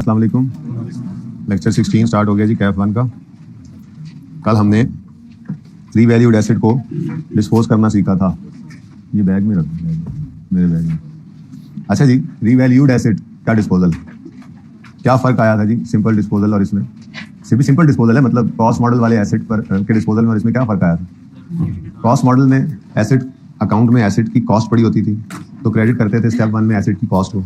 अस्सलाम वालेकुम। Lecture 16 start हो गया जी कैफ 1 का। कल हमने रीवैल्यूड एसेट को डिस्पोज करना सीखा था। ये बैग में रखो, मेरे बैग में। अच्छा जी, रीवैल्यूड एसेट का डिस्पोजल क्या फ़र्क आया था जी सिंपल डिस्पोजल और इसमें? सिंपल डिस्पोजल है, मतलब कॉस्ट मॉडल वाले एसेट पर के डिस्पोजल में और इसमें क्या फ़र्क आया था? कॉस्ट मॉडल में एसेट अकाउंट में एसेट की कॉस्ट पड़ी होती थी तो क्रेडिट करते थे स्टेप 1 में एसेट की कॉस्ट को,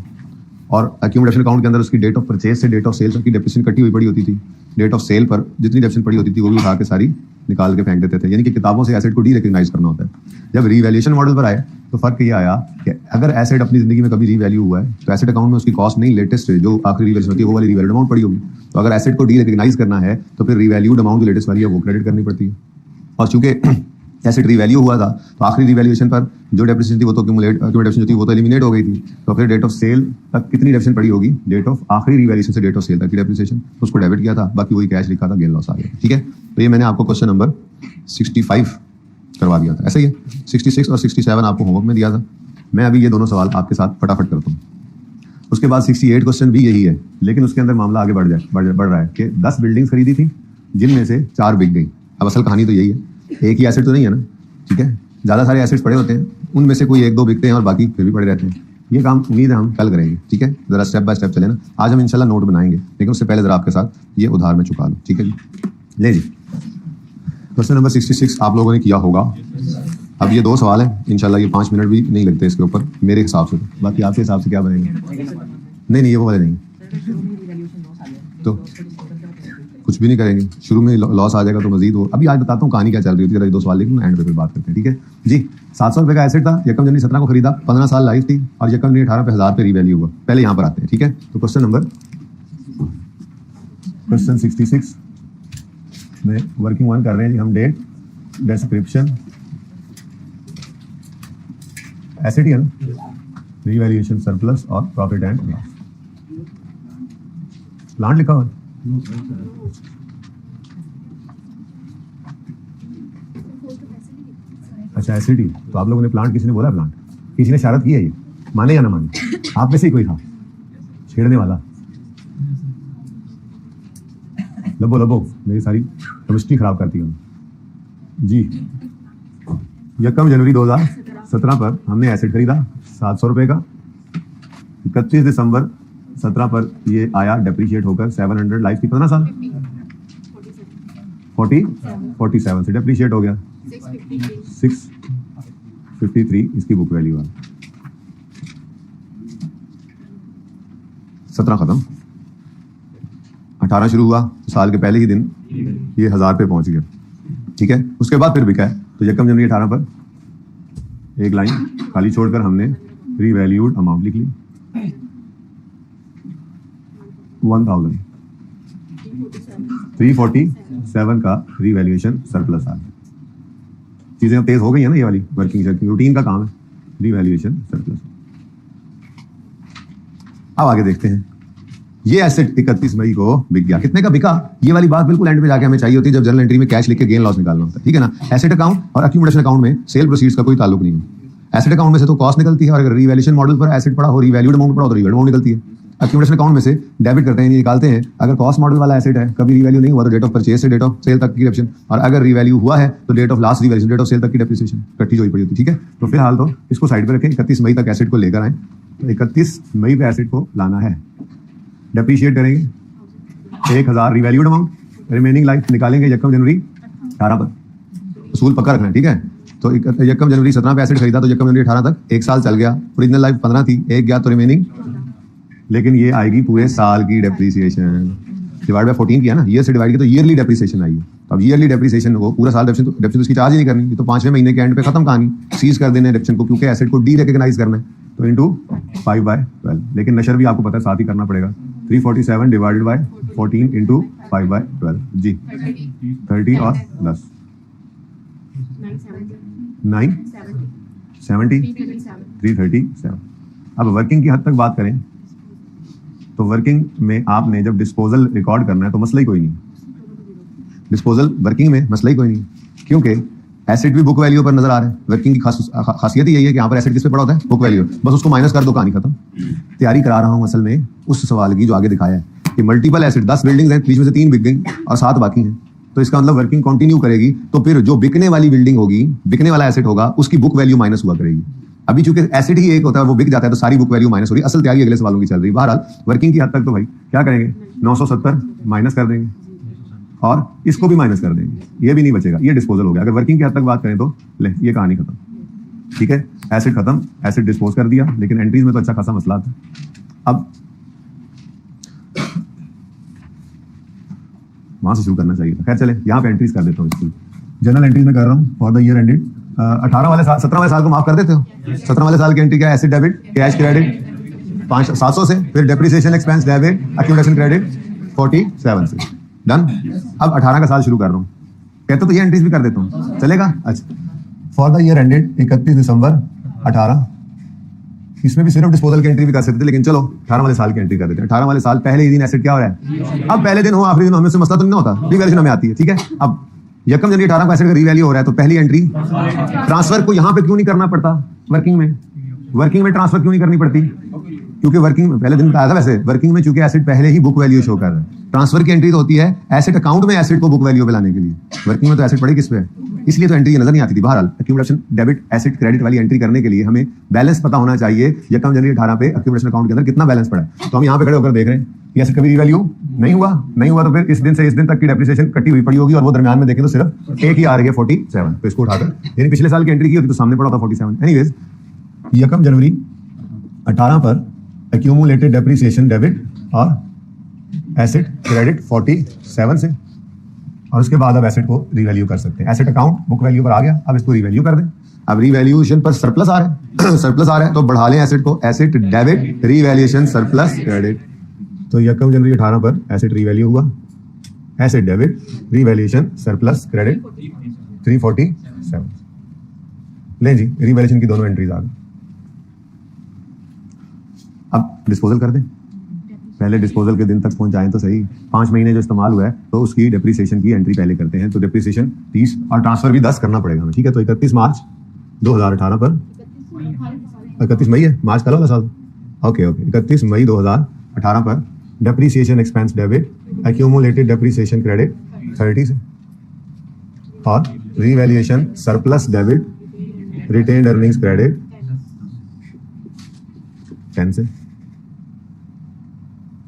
और एक्यूमुलेशन अकाउंट के अंदर उसकी डेट ऑफ परचेज से डेट ऑफ सेल तक की डेप्रिसिएशन कटी हुई पड़ी होती थी। डेट ऑफ सेल पर जितनी डेप्रिसिएशन पड़ी होती थी वो भी उठा के सारी निकाल के फेंक देते थे, यानी कि किताबों से एसेट को डी रिकग्नाइज करना होता है। जब रीवैल्यूएशन मॉडल पर आए तो फर्क ये आया कि अगर एसेट अपनी जिंदगी में कभी रीवैल्यू हुआ है तो एसेट अकाउंट में उसकी कॉस्ट नहीं, लेटेस्ट जो आखिरी रीवैल्यूएशन होती है वो वाली रीवैल्यूड अमाउंट पड़ी होगी। तो अगर एसेट को डी रिकग्नाइज करना है तो फिर रीवैल्यूड अमाउंट जो लेटेस्ट वाली है वो क्रेडिट करनी पड़ती है। और चूंकि एसेट रीवैल्यू हुआ था तो आखिरी रीवैल्यूएशन पर जो डेप्रिसिएशन थी वो तो डेप्रिसिएशन जो थी वो तो एलिमिनेट हो गई थी, तो फिर डेट ऑफ सेल तक कितनी डेप्रिसिएशन पड़ी होगी, डेट ऑफ आखिरी रीवैल्यूएशन से डेट ऑफ सेल तक की डेप्रिसिएशन, तो उसको डेबिट किया था, बाकी वही कैश लिखा था, गेन लॉस आ गया। ठीक है, तो ये मैंने आपको क्वेश्चन नंबर 65 करवा दिया था, ऐसा ही है। 66 और 67 आपको होमवर्क में दिया था। मैं अभी ये दोनों सवाल आपके साथ फटाफट करता हूँ। उसके बाद 68 क्वेश्चन भी यही है, लेकिन उसके अंदर मामला आगे बढ़ रहा है कि 10 बिल्डिंग्स खरीदी थी जिनमें से 4 बिक गई। अब असल कहानी तो यही है, एक ही एसेट तो नहीं है ना, ठीक है, ज़्यादा सारे एसेट्स पड़े होते हैं, उनमें से कोई 1-2 बिकते हैं और बाकी फिर भी पड़े रहते हैं। ये काम उम्मीद है हम कल करेंगे, ठीक है, ज़रा स्टेप बाय स्टेप चले ना। आज हम इंशाल्लाह नोट बनाएंगे, लेकिन उससे पहले ज़रा आपके साथ ये उधार में चुका लूँ, ठीक है जी। ले जी, क्वेश्चन नंबर 66 आप लोगों ने किया होगा। अब ये 2 सवाल हैं, इंशाल्लाह ये 5 मिनट भी नहीं लगते इसके ऊपर मेरे हिसाब से, तो बाकी आपके हिसाब से क्या बनेंगे? नहीं ये वो वाले नहीं, तो कुछ भी नहीं करेंगे, शुरू में लॉस आ जाएगा तो मजीद हो। अभी आज बताता हूँ कहानी क्या चल रही होती है, 2 सवाल लिखना, एंड पे फिर बात करते हैं, ठीक है जी। 700 रुपये का एसेट था, यकम जनवरी 17 को खरीदा, 15 साल लाइफ थी, और यकम जनवरी 18 पे 1000 पे रीवैल्यू हुआ। पहले यहाँ पर आते हैं, ठीक है। तो क्वेश्चन 66 में वर्किंग 1 कर रहे हैं जी हम। डेट, डिस्क्रिप्शन, एसेट ही है ना, रीवैल्यूएशन, सरप्लस और प्रॉफिट एंड लॉस। प्लांट लिखा हुआ, अच्छा एसिड ही, तो आप लोगों ने प्लांट, किसी ने बोला प्लांट, किसी ने इशारत की है, ये माने या ना माने, आप में से ही कोई था छेड़ने वाला। लबो मेरी सारी केमिस्ट्री खराब करती है जी। यकम जनवरी 2017 पर हमने एसिड खरीदा 700 रुपए का। 31 दिसंबर 17 पर ये आया डेप्रीशिएट होकर 700, लाइफ की 15 साल, 47 से डेप्रीशिएट हो गया 653 इसकी बुक वैल्यू है। 17 खत्म, 18 शुरू हुआ, साल के पहले ही दिन ये 1000 पे पहुंच गया, ठीक है। उसके बाद फिर बिका है, तो यकम जनवरी 18 पर एक लाइन खाली छोड़कर हमने रीवैल्यूड अमाउंट लिख ली 1000, 347 का रीवैल्यूएशन सरप्लस आ गया। चीजें अब तेज हो गई है ना, ये वाली वर्किंग रूटीन का काम है, रीवैल्यूएशन सरप्लस। अब आगे देखते हैं, ये एसेट 31 मई को बिक गया। कितने का बिका, ये वाली बात बिल्कुल एंड पे जाके हमें चाहिए होती है, जब जर्नल एंट्री में कैश लिख के गेन लॉस निकालना होता है, ठीक है ना। एसेट अकाउंट और एक्यूमुलेशन अकाउंट में सेल प्रोसीड्स का कोई ताल्लुक नहीं है। एसेट अकाउंट में से तो कॉस्ट निकलती है, और अगर रीवैल्यूएशन मॉडल पर एसेट पड़ा हो, रीवैल्यूड अमाउंट पड़ा हो तो रीवैल्यूड अमाउंट निकलती है। एक्यूमुलेशन अकाउंट में से डेबिट करते हैं, निकालते हैं। अगर कॉस्ट मॉडल वाला एसेट है, कभी रीवैल्यू नहीं हुआ तो डेट ऑफ परचेज से डेट ऑफ सेल तक की डेप्रिसिएशन, और अगर रीवैल्यू हुआ है तो date of last revaluation, date of sale तक की डेप्रिसिएशन इकट्ठी जो पड़ी होती है, ठीक है। तो फिलहाल तो इसको साइड पर रखें, 31 मई तक एसेट को लेकर आए, तो 31 मई पे एसेट को लाना है, डेप्रीशिएट करेंगे 1000 रीवैल्यूड अमाउंट, रिमेनिंग लाइफ निकालेंगे यकम जनवरी 18 पर, उसूल पक्का रखना है, ठीक है। तो यकम जनवरी 17 पे एसेट खरीदा तो यकम जनवरी 18 तक 1 साल चल गया, ओरिजिनल लाइफ 15 थी, 1 गया तो रिमेनिंग, लेकिन ये आएगी पूरे साल की डेप्रिसिएशन, डिवाइड बाय 14 किया ना, ईयर से डिवाइड किया तो ईयरली डेप्रिसिएशन आई है। तो अब ईयरली डेप्रिसिएशन को पूरा साल डेप्रिसिएशन उसकी चार्ज ही नहीं करनी, तो 5वें महीने के एंड पे खत्म कहानी, सीज कर देने डेप्रिसिएशन को, क्योंकि एसेट को डी रिकग्नाइज करना है, तो इंटू 5/12, लेकिन नशर भी आपको पता है साथ ही करना पड़ेगा, 347 डिवाइडेड बाय 14 इंटू 5/12 जी, 30 और 10 970 337। अब वर्किंग की हद तक बात करें तो वर्किंग में आपने जब डिस्पोजल रिकॉर्ड करना है तो मसला ही कोई नहीं, डिस्पोजल वर्किंग में मसला ही कोई नहीं, क्योंकि एसेट भी बुक वैल्यू पर नजर आ रहा है। वर्किंग की खासियत ही यही है कि यहाँ पर एसेट किस पे पड़ा होता है, बुक वैल्यू, बस उसको माइनस कर दो, कहानी खत्म। तैयारी करा रहा हूँ असल में उस सवाल की जो आगे दिखाया है कि मल्टीपल एसेट 10 बिल्डिंग्स हैं, बीच में से 3 बिक गई और 7 बाकी हैं, तो इसका मतलब वर्किंग कंटिन्यू करेगी, तो फिर जो बिकने वाली बिल्डिंग होगी, बिकने वाला एसेट होगा, उसकी बुक वैल्यू माइनस हुआ करेगी। अभी चूंकि एसेट ही एक होता है, वो बिक जाता है, तो सारी बुक वैल्यू माइनस हो रही है। असल तैयारी अगले सवालों की चल रही है। बहरहाल वर्किंग की हद तक तो भाई क्या करेंगे, 970 माइनस कर देंगे और इसको भी माइनस कर देंगे, ये भी नहीं बचेगा, ये डिस्पोजल हो गया। अगर वर्किंग की हद तक बात करें तो ले ये कहानी खत्म, ठीक है। एसेट खत्म, एसेट डिस्पोज कर दिया, लेकिन एंट्रीज में तो अच्छा खासा मसला था। अब वहां से शुरू करना चाहिए था, खैर चले यहाँ पे एंट्रीज कर देता हूँ। इसकी जनरल एंट्रीज में कर रहा हूँ फॉर द ईयर एंडेड 18 वाले साल, 17 वाले साल को माफ कर देते हो। 17 वाले साल की एंट्री क्या है, एसेट डेबिट, कैश क्रेडिट 700 से, फिर depreciation expense debit, accumulation credit 47 से, डन। अब 18 का साल शुरू कर रहा हूँ, कहते तो ये एंट्रीज भी कर देता हूँ, चलेगा। अच्छा, फॉर द ईयर एंडेड 31 दिसंबर 18, इसमें भी सिर्फ डिस्पोजल की एंट्री भी कर सकते थे, लेकिन चलो 18 वाले साल की एंट्री कर देते हैं। 18 वाले साल पहले ही दिन एसेट क्या हो रहा है, अब पहले दिन हो आखिरी दिन हमें से मसला तो नहीं होता, रिवैल्यूएशन हमें आती है, ठीक है। अब यकम जनवरी 18 को एसेट का रीवैल्यू हो रहा है, तो पहली एंट्री ट्रांसफर को यहाँ पे क्यों नहीं करना पड़ता, वर्किंग में ट्रांसफर क्यों नहीं करनी पड़ती, क्योंकि वर्किंग में पहले दिन बताया था, वैसे वर्किंग में चूंकि एसेट पहले ही बुक वैल्यू शो कर रहा है, ट्रांसफर की एंट्री तो होती है एसेट अकाउंट में एसेट को बुक वैल्यू पे लाने के लिए, वर्किंग में तो एसेट पड़े किस पे, इसलिए तो एंट्री नजर नहीं आती थी। बहरहाल एक्यूमुलेशन डेबिट एसेट क्रेडिट वाली एंट्री करने के लिए हमें बैलेंस पता होना चाहिए, यकम जनवरी 18 पे एक्यूमुलेशन अकाउंट के अंदर कितना बैलेंस पड़ा है। तो हम यहाँ पे खड़े होकर देख रहे हैं कि एसेट कभी रीवैल्यू नहीं हुआ तो फिर इस दिन से इस दिन तक की डेप्रिसिएशन कटी हुई पड़ी होगी, और वो दरमियान में देखें तो सिर्फ एक ही आ रही है 47, तो इसको उठाकर, यानी पिछले साल की एंट्री की होती तो सामने पड़ा था 47। एनीवेज यकम जनवरी 18 पर एक्यूमुलेटेड डेप्रिसिएशन डेबिट और एसेट क्रेडिट 47 से, और उसके बाद अब एसेट को रीवैल्यू कर सकते हैं। एसेट अकाउंट बुक वैल्यू पर आ गया, अब इसको रीवैल्यू कर दें। अब रीवैल्यूएशन पर सरप्लस आ रहा है सरप्लस आ रहा है तो बढ़ा लें एसेट को, asset debit revaluation surplus credit. तो यकम जनवरी 18 पर एसेट रीवैल्यू हुआ, asset debit revaluation surplus credit 347। लें जी, रीवैल्यूएशन की दोनों एंट्रीज आ गई। अब डिस्पोजल कर दें, पहले डिस्पोजल के दिन तक पहुंचाएं तो सही। 5 महीने जो इस्तेमाल हुआ है तो उसकी डेप्रिसिएशन की एंट्री पहले करते हैं, तो डेप्रिसिएशन 30 और ट्रांसफर भी 10 करना पड़ेगा हमें, ठीक है। तो 31 मार्च 2018 पर 31 मई है, मार्च कल वाला साल, ओके 31 मई 2018 पर depreciation expense debit accumulated depreciation credit 30 से, और revaluation surplus debit retained earnings credit 10 से।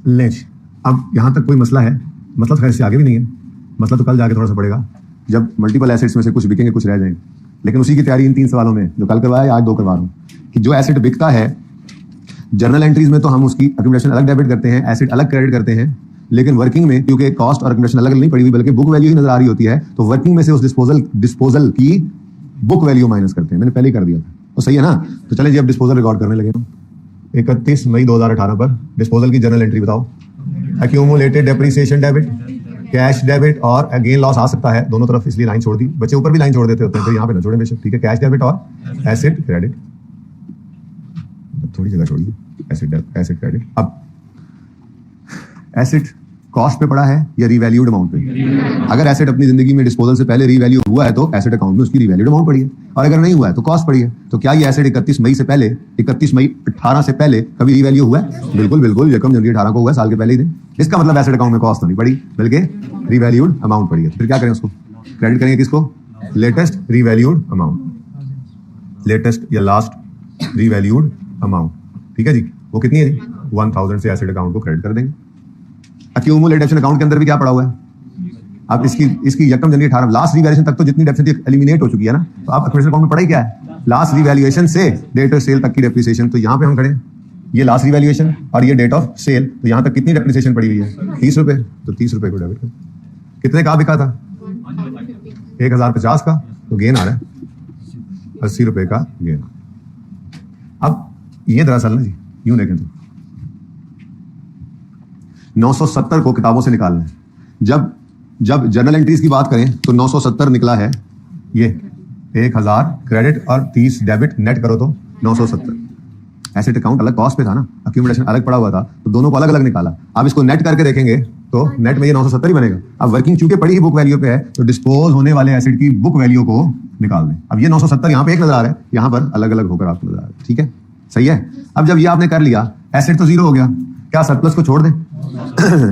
लें, अब यहां तक कोई मसला है, मसला तो खैर इससे आगे भी नहीं है, मसला तो कल जाके थोड़ा सा पड़ेगा जब मल्टीपल एसेट्स में से कुछ बिकेंगे कुछ रह जाएंगे। लेकिन उसी की तैयारी इन 3 सवालों में जो कल करवाया आज 2 करवा रहा हूं कि जो एसेट बिकता है जर्नल एंट्रीज में तो हम उसकी एक्यूमुलेशन अलग डेबिट करते हैं, एसेट अलग क्रेडिट करते हैं, लेकिन वर्किंग में क्योंकि कॉस्ट और एक्यूमुलेशन अलग नहीं पड़ी हुई बल्कि बुक वैल्यू ही नजर आ रही होती है, तो वर्किंग में से उस डिस्पोजल की बुक वैल्यू माइनस करते हैं। मैंने पहले ही कर दिया था, तो सही है ना। तो चलें जी, अब डिस्पोजल रिकॉर्ड करने लगे हम। 31 मई 2018 पर डिस्पोजल की जनरल एंट्री बताओ, accumulated depreciation debit, cash debit और अगेन लॉस आ सकता है दोनों तरफ, इसलिए लाइन छोड़ दी, बच्चे ऊपर भी लाइन छोड़ देते होते हैं तो यहाँ पे ना छोड़ें बेशक, ठीक है। कैश डेबिट और एसेट क्रेडिट, थोड़ी जगह छोड़िए, एसेट क्रेडिट। अब एसेट कॉस्ट पे पड़ा है या रीवैल्यूड अमाउंट पे, अगर एसेट अपनी जिंदगी में डिस्पोजल से पहले रीवैल्यू हुआ है तो एसेट अकाउंट में उसकी रीवैल्यूड अमाउंट पड़ी है, और अगर नहीं हुआ है तो कॉस्ट पड़ी है। तो क्या ये एसेट 31 मई 18 से पहले कभी रीवैल्यू हुआ है? बिल्कुल, यकम जनवरी 18 को हुआ है, साल के पहले ही दिन। इसका मतलब एसेट अकाउंट में कॉस्ट तो नहीं पड़ी बल्कि रीवैल्यूड अमाउंट पड़ी है। फिर क्या करें, उसको क्रेडिट करेंगे किसको, लेटेस्ट रीवैल्यूड अमाउंट, लेटेस्ट या लास्ट रीवैल्यूड अमाउंट, ठीक है जी। वो कितनी है जी, 1000 से एसेट अकाउंट को क्रेडिट कर देंगे। एक्यूमुलेटेड अकाउंट के अंदर भी क्या पड़ा हुआ है, अब इसकी यकम जनवरी 18 लास्ट रिवैल्यूएशन तक तो जितनी डेप्रिसिएशन एलिमिनेट हो चुकी है ना, तो अब एक्यूमुलेशन अकाउंट में पड़ा ही क्या है, लास्ट रिवैल्यूएशन से डेट ऑफ सेल तक की डेप्रिसिएशन। तो यहाँ पे हम खड़े हैं, ये लास्ट रिवैल्यूएशन और ये डेट ऑफ सेल, तो यहाँ तक कितनी डेप्रिसिएशन पड़ी हुई है, 30 रुपए। तो 30 रुपए को डेबिट कर, कितने का बिका था, 1050 का, तो गेन आ रहा है 80 रुपए का गेन। अब ये दरअसल ना जी यूं देखें तो 970 को किताबों से निकालना है। जब जर्नल एंट्रीज की बात करें तो 970 निकला है, ये 1000 क्रेडिट और 30 डेबिट, नेट करो तो 970। एसेट अकाउंट अलग कॉस्ट पे था ना, एक्यूमुलेशन अलग पड़ा हुआ था, तो दोनों को अलग अलग निकाला। अब इसको नेट करके देखेंगे तो नेट में ये 970 ही बनेगा। अब वर्किंग चूंकि पड़ी ही बुक वैल्यू पे है, तो डिस्पोज होने वाले एसेट की बुक वैल्यू को निकाल दें। अब ये 970 यहाँ पे एक नजर आ रहा है, यहाँ पर अलग अलग होकर आपको नजर आ रहा है, ठीक है, सही है। अब जब ये आपने कर लिया, एसेट तो जीरो हो गया, क्या सरप्लस को छोड़ दें?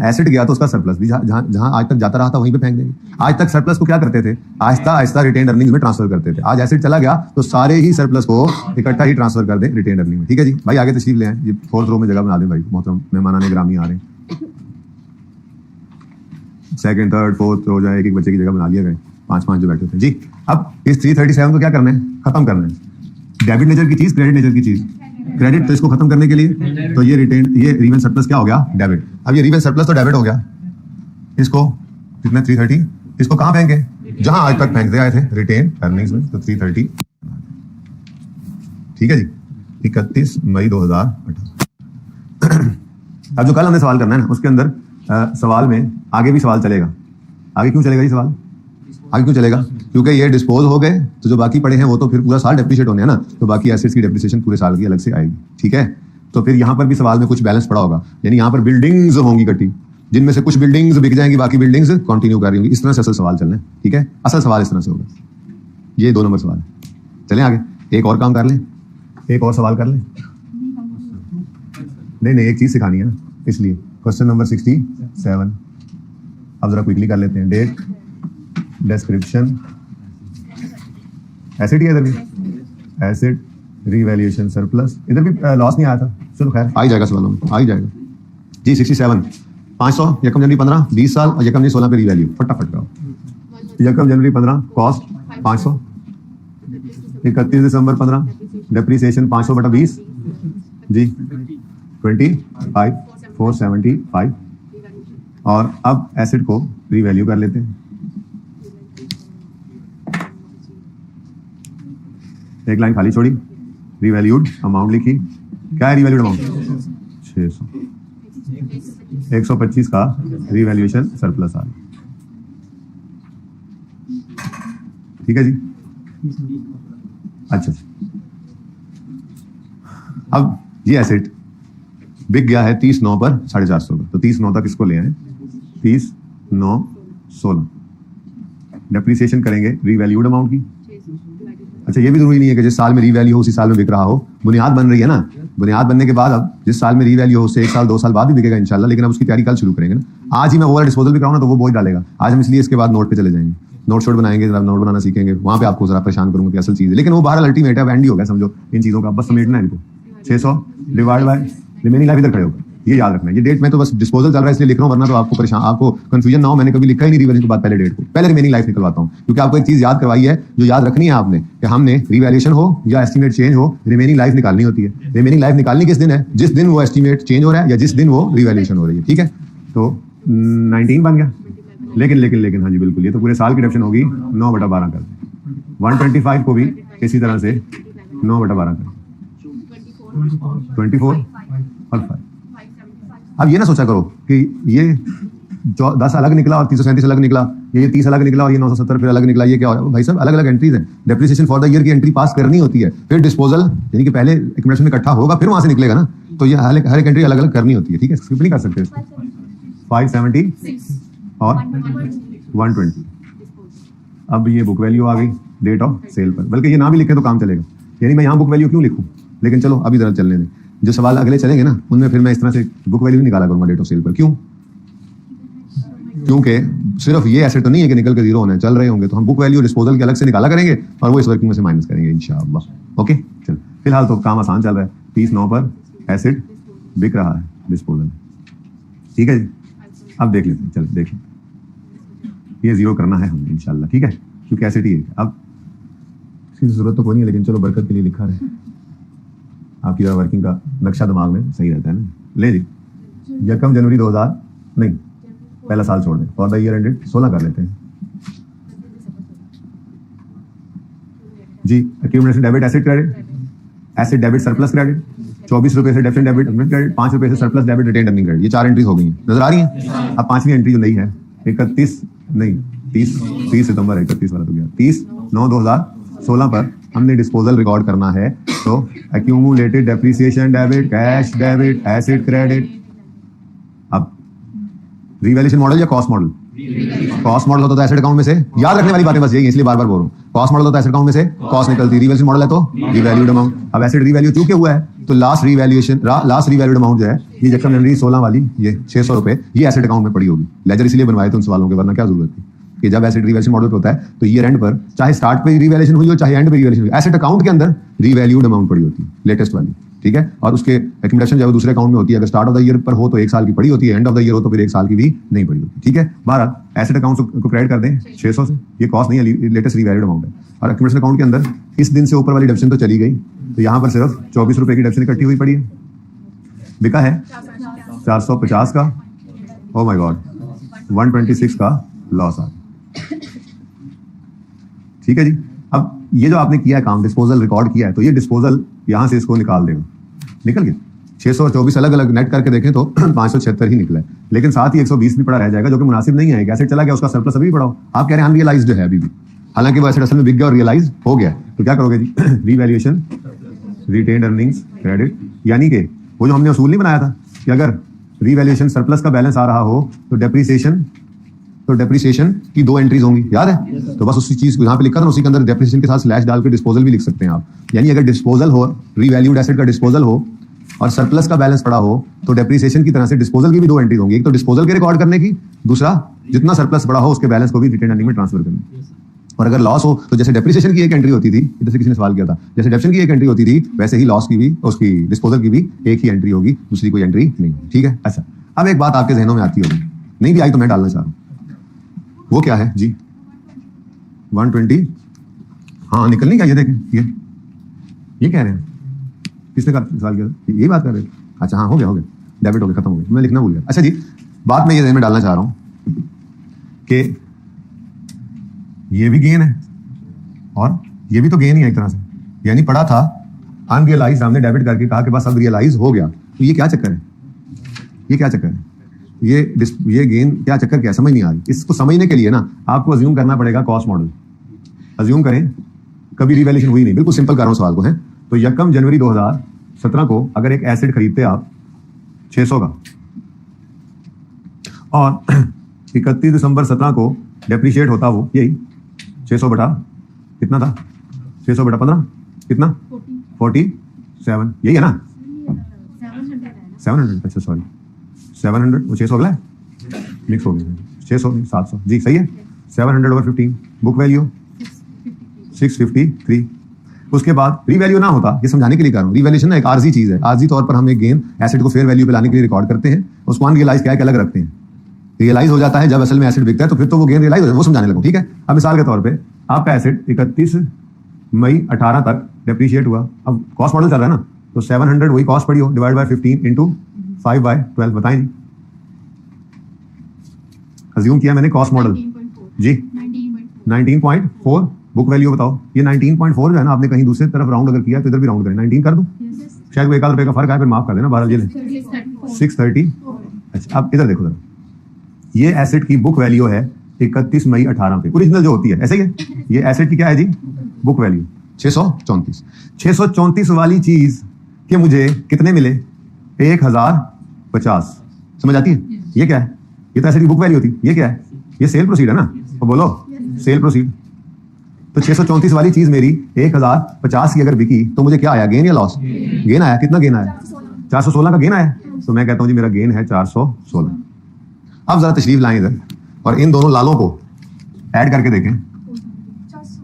एसेट गया तो उसका सरप्लस भी जहां आज तक जाता रहा था वहीं पे फेंक देंगे। आज तक सरप्लस को क्या करते थे? आहिस्ता आहिस्ता रिटेन अर्निंग्स में ट्रांसफर करते थे। आज एसेट चला गया तो सारे ही सरप्लस को इकट्ठा ही ट्रांसफर कर दें रिटेन अर्निंग में। ठीक है जी भाई, आगे तशरीफ ले आए। ये 4th रो में जगह बना दें भाई, मोहतरम मेहमानाने ग्रामी आ रहे हैं। 2nd 3rd 4th रो जाए, एक बच्चे की जगह बना लिया गए, 5 जो बैठे थे जी। अब इस 337 को क्या करना है? खत्म करना है। डेबिट नेचर की चीज, क्रेडिट नेचर की चीज। क्रेडिट तो इसको खत्म करने के लिए तो ये रिवेन सरप्लस क्या हो गया? डेबिट। अब ये रिवेन सरप्लस तो डेबिट हो गया। इसको कितने 330, इसको कहां फेंके? जहां आज तक फेंकते आए थे रिटेन अर्निंग्स में, तो 330। ठीक है जी, 31 मई 2018। अब जो कल हमने सवाल करना है ना, उसके अंदर सवाल में आगे भी सवाल चलेगा। आगे क्यों चलेगा ये सवाल? आगे क्यों चलेगा? क्योंकि ये डिस्पोज हो गए तो जो बाकी पड़े हैं वो तो फिर पूरा साल डेप्रिशिएट होने हैं ना, तो बाकी एसेट्स की डेप्रिसिएशन पूरे साल की अलग से आएगी। ठीक है, तो फिर यहाँ पर भी सवाल में कुछ बैलेंस पड़ा होगा, यानी यहाँ पर बिल्डिंग्स होंगी इकट्ठी, जिनमें से कुछ बिल्डिंग्स बिक जाएंगी, बाकी बिल्डिंग्स कंटिन्यू कर रही होंगी। इस तरह से असल सवाल चलना है। ठीक है, असल सवाल इस तरह से होगा। ये 2 नंबर सवाल है। चलें आगे, एक और काम कर लें, एक और सवाल कर लें। नहीं, एक चीज सिखानी है ना, इसलिए क्वेश्चन नंबर 67। अब जरा क्विकली कर लेते हैं। डेट, डिस्क्रिप्शन, एसेट ही इधर भी एसेट, रीवैल्यूएशन, सरप्लस, इधर भी लॉस नहीं आया था। चलो खैर आ ही जाएगा सवालों में, आ ही जाएगा जी। 67 500 यकम जनवरी 15 20 साल और यकम जनवरी 16 पे रीवैल्यू। फटाफट करो। यकम जनवरी 15 कॉस्ट 500, 31 दिसंबर 15 डेप्रिसिएशन 500/20 जी 25 475। और अब एसेट को रीवैल्यू कर लेते हैं। एक लाइन खाली छोड़ी, रीवैल्यूड अमाउंट लिखी। क्या है रीवैल्यूड अमाउंट? 600। 125 का रीवैल्यूएशन सरप्लस आ गया। ठीक है जी, अच्छा। अब ये एसेट बिक गया है 30/9 पर 450 का, तो 30/9 तक इसको ले आए। 30/9/16 डेप्रिसिएशन करेंगे रीवैल्यूड अमाउंट की। अच्छा, ये भी जरूरी नहीं है कि जिस साल में रीवैल्यू हो उसी साल में बिक रहा हो। बुनियाद बन रही है ना, बुनियाद बनने के बाद अब जिस साल में रीवैल्यू हो उससे 1 साल 2 साल बाद भी बिकेगा इंशाल्लाह, लेकिन अब उसकी तैयारी कल शुरू करेंगे ना। आज ही मैं ओवर डिस्पोजल भी कराऊँ ना तो वो बोझ डालेगा। आज हम इसलिए इसके बाद नोट पे चले जाएंगे, नोट शोट बनाएंगे, जरा नोट बनाना सीखेंगे, वहां पे आपको जरा परेशान करूंगा कि असल चीज है, लेकिन वो बहरहाल अल्टीमेट है, एंड ही हो गया समझो इन चीजों का, बस समेटना है इनको। 600 डिवाइड बाय रिमेनिंग लाइफ इधर खड़े होगा, ये याद रखना है। ये डेट में तो बस डिस्पोजल चल रहा है इसलिए लिख रहा हूँ, वरना तो आपको परेशान, आपको कंफ्यूजन ना हो। मैंने कभी लिखा ही नहीं रीवैल्यू के बाद पहले डेट को, पहले रिमेनिंग लाइफ निकलवाता हूँ, क्योंकि आपको एक चीज याद करवाई है जो याद रखनी है आपने, कि हमने रीवैल्यूएशन हो या एस्टीमेट चेंज हो, रिमेनिंग लाइफ निकालनी होती है। रिमेनिंग लाइफ निकालनी किस दिन है? जिस दिन वो एस्टीमेट चेंज हो रहा है या जिस दिन वो रीवैल्यूएशन हो रही है। ठीक है, तो 19 बन गया। लेकिन हाँ जी बिल्कुल, ये तो पूरे साल की डेप्शन होगी। 9/12 कर दें। 125 को भी इसी तरह से 9/12 कर, 24 और 5। अब ये ना सोचा करो कि ये 10 अलग निकला और 337 अलग निकला, ये 30 अलग निकला और ये 970 फिर अलग निकला, ये क्या हो? भाई सब अलग अलग एंट्रीज हैं। डेप्रिसिएशन फॉर द ईयर की एंट्री पास करनी होती है, फिर डिस्पोजल यानी कि पहले एक्यूमुलेशन में इकट्ठा होगा फिर वहां से निकलेगा ना, तो ये हर एक एंट्री अलग अलग करनी होती है। ठीक है, स्किप नहीं कर सकते इसको। 576 और 120। अब ये बुक वैल्यू आ गई डेट ऑफ सेल पर, बल्कि ये ना भी लिखे तो काम चलेगा, यानी मैं यहाँ बुक वैल्यू क्यों लिखूं, लेकिन चलो अभी जरा चलने दें। जो सवाल अगले चलेंगे ना उनमें फिर मैं इस तरह से बुक वैल्यू निकाला करूंगा डेट ऑफ सेल पर। क्यों? क्योंकि सिर्फ ये एसेट तो नहीं है कि निकल के जीरो होने चल रहे होंगे, तो हम बुक वैल्यू डिस्पोजल के अलग से निकाला करेंगे और वो इस वर्किंग में से माइनस करेंगे इंशाअल्लाह। ओके, चल फिलहाल तो काम आसान चल रहा है। 30/9 पर एसेट बिक रहा है डिस्पोजल। ठीक है जी, अब देख लेते हैं, चल देख लें। ये जीरो करना है हमें इंशाल्लाह। ठीक है, क्योंकि एसेट ही है। अब इसकी जरूरत तो कोई नहीं है, लेकिन चलो बरकत के लिए लिखा रहे, आपकी वर्किंग का नक्शा दिमाग में सही रहता है ना। ले जी, यकम जनवरी 2000 नहीं, पहला साल छोड़ दें, फॉर द ईयर एंडेड 16 कर लेते हैं जी। Accumulation debit asset credit, asset debit surplus credit, 24 रुपए से डेफिनेट डेबिट क्रेडिट, 5 रुपए से surplus debit retain earning credit. ये 4 एंट्रीज हो गई हैं, नजर आ रही हैं। अब 5वीं एंट्री जो नई है 31 नहीं 30 सितंबर है, 31 वाला तो गया। 30/9/2016 पर हमने डिस्पोजल रिकॉर्ड करना है, तो accumulated depreciation debit, cash debit, asset credit. अब रीवैल्यूएशन मॉडल या कॉस्ट मॉडल? कॉस्ट मॉडल होता है एसेट अकाउंट में से, याद रखने वाली बातें बस यही, इसलिए बार बार बोल रहा हूँ। कॉस्ट मॉडल होता है एसेट अकाउंट में से, कॉस्ट निकलती है, रीवैल्यूएशन मॉडल है तो रीवैल्यूड अमाउंट। अब एसेट रीवैल्यू चूके हुआ है तो लास्ट रीवैल्यूड अमाउंट जो है ये जब जनवरी 16 वाली ये 600 रुपए ये एसेट अकाउंट में पड़ी होगी। लेजर इसलिए बनवाए थे उन सवालों के, वरना क्या जरूरत थी कि जब एसेट रिवैल्यूएशन मॉडल पे होता है तो ईयर एंड पर चाहे स्टार्ट पे रिवैल्यूएशन हुई हो चाहे एंड पे रिवैल्यूएशन हुई, एसेट अकाउंट के अंदर रिवैल्यूड अमाउंट पड़ी होती है लेटेस्ट वाली, ठीक है। और उसके एक्यूमुलेशन जो है दूसरे अकाउंट में होती है। अगर स्टार्ट ऑफ द ईयर पर हो तो 1 साल की पड़ी होती है, एंड ऑफ द ईयर हो तो फिर 1 साल की भी नहीं पड़ी होती, ठीक है। 12 एसेट अकाउंट को क्रेडिट कर दें 600 से, ये कॉस्ट नहीं है, लेटेस्ट रिवैल्यूड अमाउंट है। और एक्यूमुलेशन अकाउंट के अंदर इस दिन से ऊपर वाली डिडक्शन तो चली गई, तो यहाँ पर सिर्फ 24 रुपए की डिडक्शन इकट्ठी हुई पड़ी है। बिका है 450 का, ओ माय गॉड 126 का लॉस आ, ठीक है जी। अब ये जो आपने किया है काम, डिस्पोजल रिकॉर्ड किया है, तो ये डिस्पोजल यहां से इसको निकाल देगा, निकल गया 624 अलग अलग नेट करके देखें तो 576 ही निकला है, लेकिन साथ ही 120 भी पड़ा रह जाएगा जो कि मुनासिब नहीं है। एसेट चला गया, उसका सरप्लस अभी भी पड़ा हो, आप कह रहे हैं अनरियलाइज्ड है अभी भी, हालांकि वो एसेट असल में बिक गया और रियलाइज हो गया, तो क्या करोगे जी रीवैल्यूएशन रिटेन्ड अर्निंग्स क्रेडिट, यानी कि वो जो हमने असूल नहीं बनाया था कि अगर रीवैल्यूएशन सरप्लस का बैलेंस आ रहा हो तो डेप्रिसिएशन की 2 एंट्रीज होंगी, याद है। तो बस उसी चीज को यहाँ पे लिखा था, उसी के अंदर डेप्रिसिएशन के साथ स्लैश डाल के डिस्पोजल भी लिख सकते हैं आप। यानी अगर डिस्पोजल हो, रीवैल्यूड एसेट का डिस्पोजल हो और सरप्लस का बैलेंस पड़ा हो तो डेप्रिसिएशन की तरह से डिस्पोजल की भी 2 एंट्रीज होंगी, एक तो डिस्पोजल के रिकॉर्ड करने की, दूसरा जितना सरप्लस पड़ा हो उसके बैलेंस को भी रिटेन्ड अर्निंग में ट्रांसफर करने। और अगर लॉस हो तो जैसे डेप्रिसिएशन की एक एंट्री होती थी, इधर से किसी ने सवाल किया था, जैसे डेप्शन की एक एंट्री होती थी वैसे ही लॉस की भी, उसकी डिस्पोजल की भी एक ही एंट्री होगी, दूसरी कोई एंट्री नहीं, ठीक है। अच्छा, अब एक बात आपके जहनों में आती होगी, नहीं भी आई तो मैं डालना चाह रहा हूँ, वो क्या है जी 120, हाँ निकलने का, ये देखें ये कह रहे हैं, किसने सवाल किया, यही बात कर रहे हैं। अच्छा हाँ, हो गया डेबिट हो गया, खत्म हो गया, मैं लिखना भूल गया। अच्छा जी, बात मैं ये जहन में डालना चाह रहा हूँ कि ये भी गेन है और ये भी तो गेन ही है एक तरह से, यानी पड़ा था अनरियलाइज, हमने डेबिट करके कहा कि बस अब रियलाइज हो गया, तो ये क्या चक्कर है, ये क्या चक्कर है, ये गेन क्या चक्कर, क्या समझ नहीं आ रही। इसको समझने के लिए ना आपको अज्यूम करना पड़ेगा कॉस्ट मॉडल। अज्यूम करें कभी रिवैल्यूएशन हुई नहीं, बिल्कुल सिंपल कर रहा हूं सवाल को, है तो 1 जनवरी 2017 को अगर एक एसेट खरीदते आप 600 का और 31 दिसंबर 17 को डेप्रिशिएट होता वो यही 600 बटा कितना था, 600 बटा 15 कितना 47, यही है ना 700, अच्छा सॉरी 700, वो 600 अगला है, मिक्स हो गया, 600 700 जी सही है। 700/15 बुक वैल्यू 653। उसके बाद रीवैल्यू ना होता, ये समझाने के लिए कर रहा हूँ, रीवैल्यूएशन ना एक आर्जी चीज है, आर्जी तौर पर हम एक गेन एसेट को फेयर वैल्यू पे लाने के लिए रिकॉर्ड करते हैं, उसको अनरियलाइज क्या अलग रखते हैं। रियलाइज हो जाता है जब असल में एसेट बिकता है, तो फिर तो वो गेन रियलाइज हो जाए, वो समझाने लगूं, ठीक है। अब मिसाल के तौर पे आपका एसेट 31 मई 18 तक डेप्रिशिएट हुआ, अब कॉस्ट मॉडल चल रहा है ना, तो 700 वही कॉस्ट पड़ी हो डिवाइड बाय 15 इंटू 5/12, बताएं जी, अज्यूम किया मैंने कॉस्ट मॉडल जी 19.4 बुक वैल्यू बताओ, ये 19.4 जो है ना, आपने कहीं दूसरी तरफ राउंड अगर किया तो इधर भी राउंड करें, 19 कर दूं, शायद वो 1 आध रुपए का फर्क है, फिर माफ कर देना, 12 ये 630। अच्छा अब इधर देखो जरा, ये एसेट की बुक वैल्यू है 31 मई 18 पे, ओरिजिनल जो होती है, ऐसे ही है, ये एसेट की क्या है जी बुक वैल्यू 634 वाली चीज के मुझे कितने मिले 1050, समझ आती है। ये क्या है, ये तो एसेट की बुक वैल्यू होती, ये क्या है, ये सेल प्रोसीड है ना, तो बोलो सेल प्रोसीड। तो 634 वाली चीज मेरी 1050 की अगर बिकी तो मुझे क्या आया, गेन या लॉस, गेन आया, कितना गेन आया 416 का गेन आया, तो मैं कहता हूं जी मेरा गेन है 416। अब जरा तशरीफ लाएं इधर और इन दोनों लालों को ऐड करके देखें,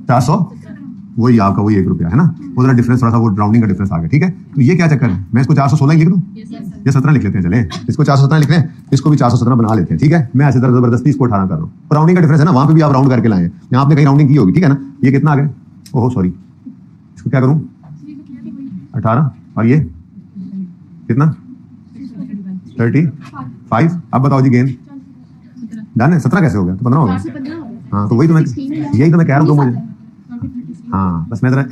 400 वही आपका वही 1 रुपया है ना, वो जरा डिफरेंस थोड़ा सा वो राउंडिंग का डिफरेंस आ गया, ठीक है। तो ये क्या चक्कर है, मैं इसको 416 ही लिख दूं, ये 17 लिख लेते हैं, चले इसको 417 लिख रहे हैं, इसको भी 417 बना लेते हैं, ठीक है। मैं ऐसे जबरदस्ती इसको 18 कर रहा हूँ, राउंडिंग का डिफरेंस है ना, वहां पे भी आप राउंड करके लाए, यहाँ आपने कहीं राउंडिंग की होगी, ठीक है ना। ये कितना आ गया, ओहो सॉरी, इसको क्या करूं 18 और ये कितना 35। अब बताओ जी गेन डन है, 17 कैसे हो गया, तो 15 हो गया, हाँ तो वही तो मैं यही तो मैं कह रहा हूँ मुझे, हाँ बस मैं जरा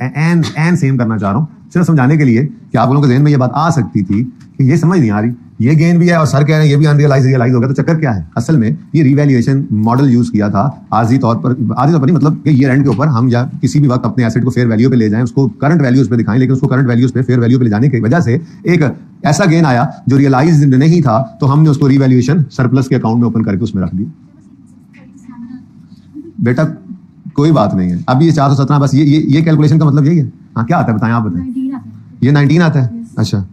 एन सेम करना चाह रहा हूँ सिर्फ समझाने के लिए कि आप लोगों के जहन में ये बात आ सकती थी कि ये समझ नहीं आ रही, ये गेन भी है और सर कह रहे हैं ये भी अनरियलाइज रियलाइज हो गया, तो चक्कर क्या है। असल में ये रिवैल्यूएशन मॉडल यूज किया था आर्जी तौर पर नहीं, मतलब कि ईयर एंड के ऊपर हम या किसी भी वक्त अपने एसेट को फेयर वैल्यू पे ले जाएं, उसको करंट वैल्यूज पे दिखाएं, लेकिन उसको करंट वैल्यूज पे फेयर वैल्यू पे ले जाने की वजह से एक ऐसा गेन आया जो रियलाइज नहीं था, तो हमने उसको रिवैल्यूएशन सरप्लस के अकाउंट में ओपन करके उसमें रख दिया। बेटा कोई बात नहीं है, अभी ये 417 बस ये कैलकुलेशन का मतलब यही है। हाँ क्या आता है बताएं, आप बताएं। ये 19 आता है, अच्छा,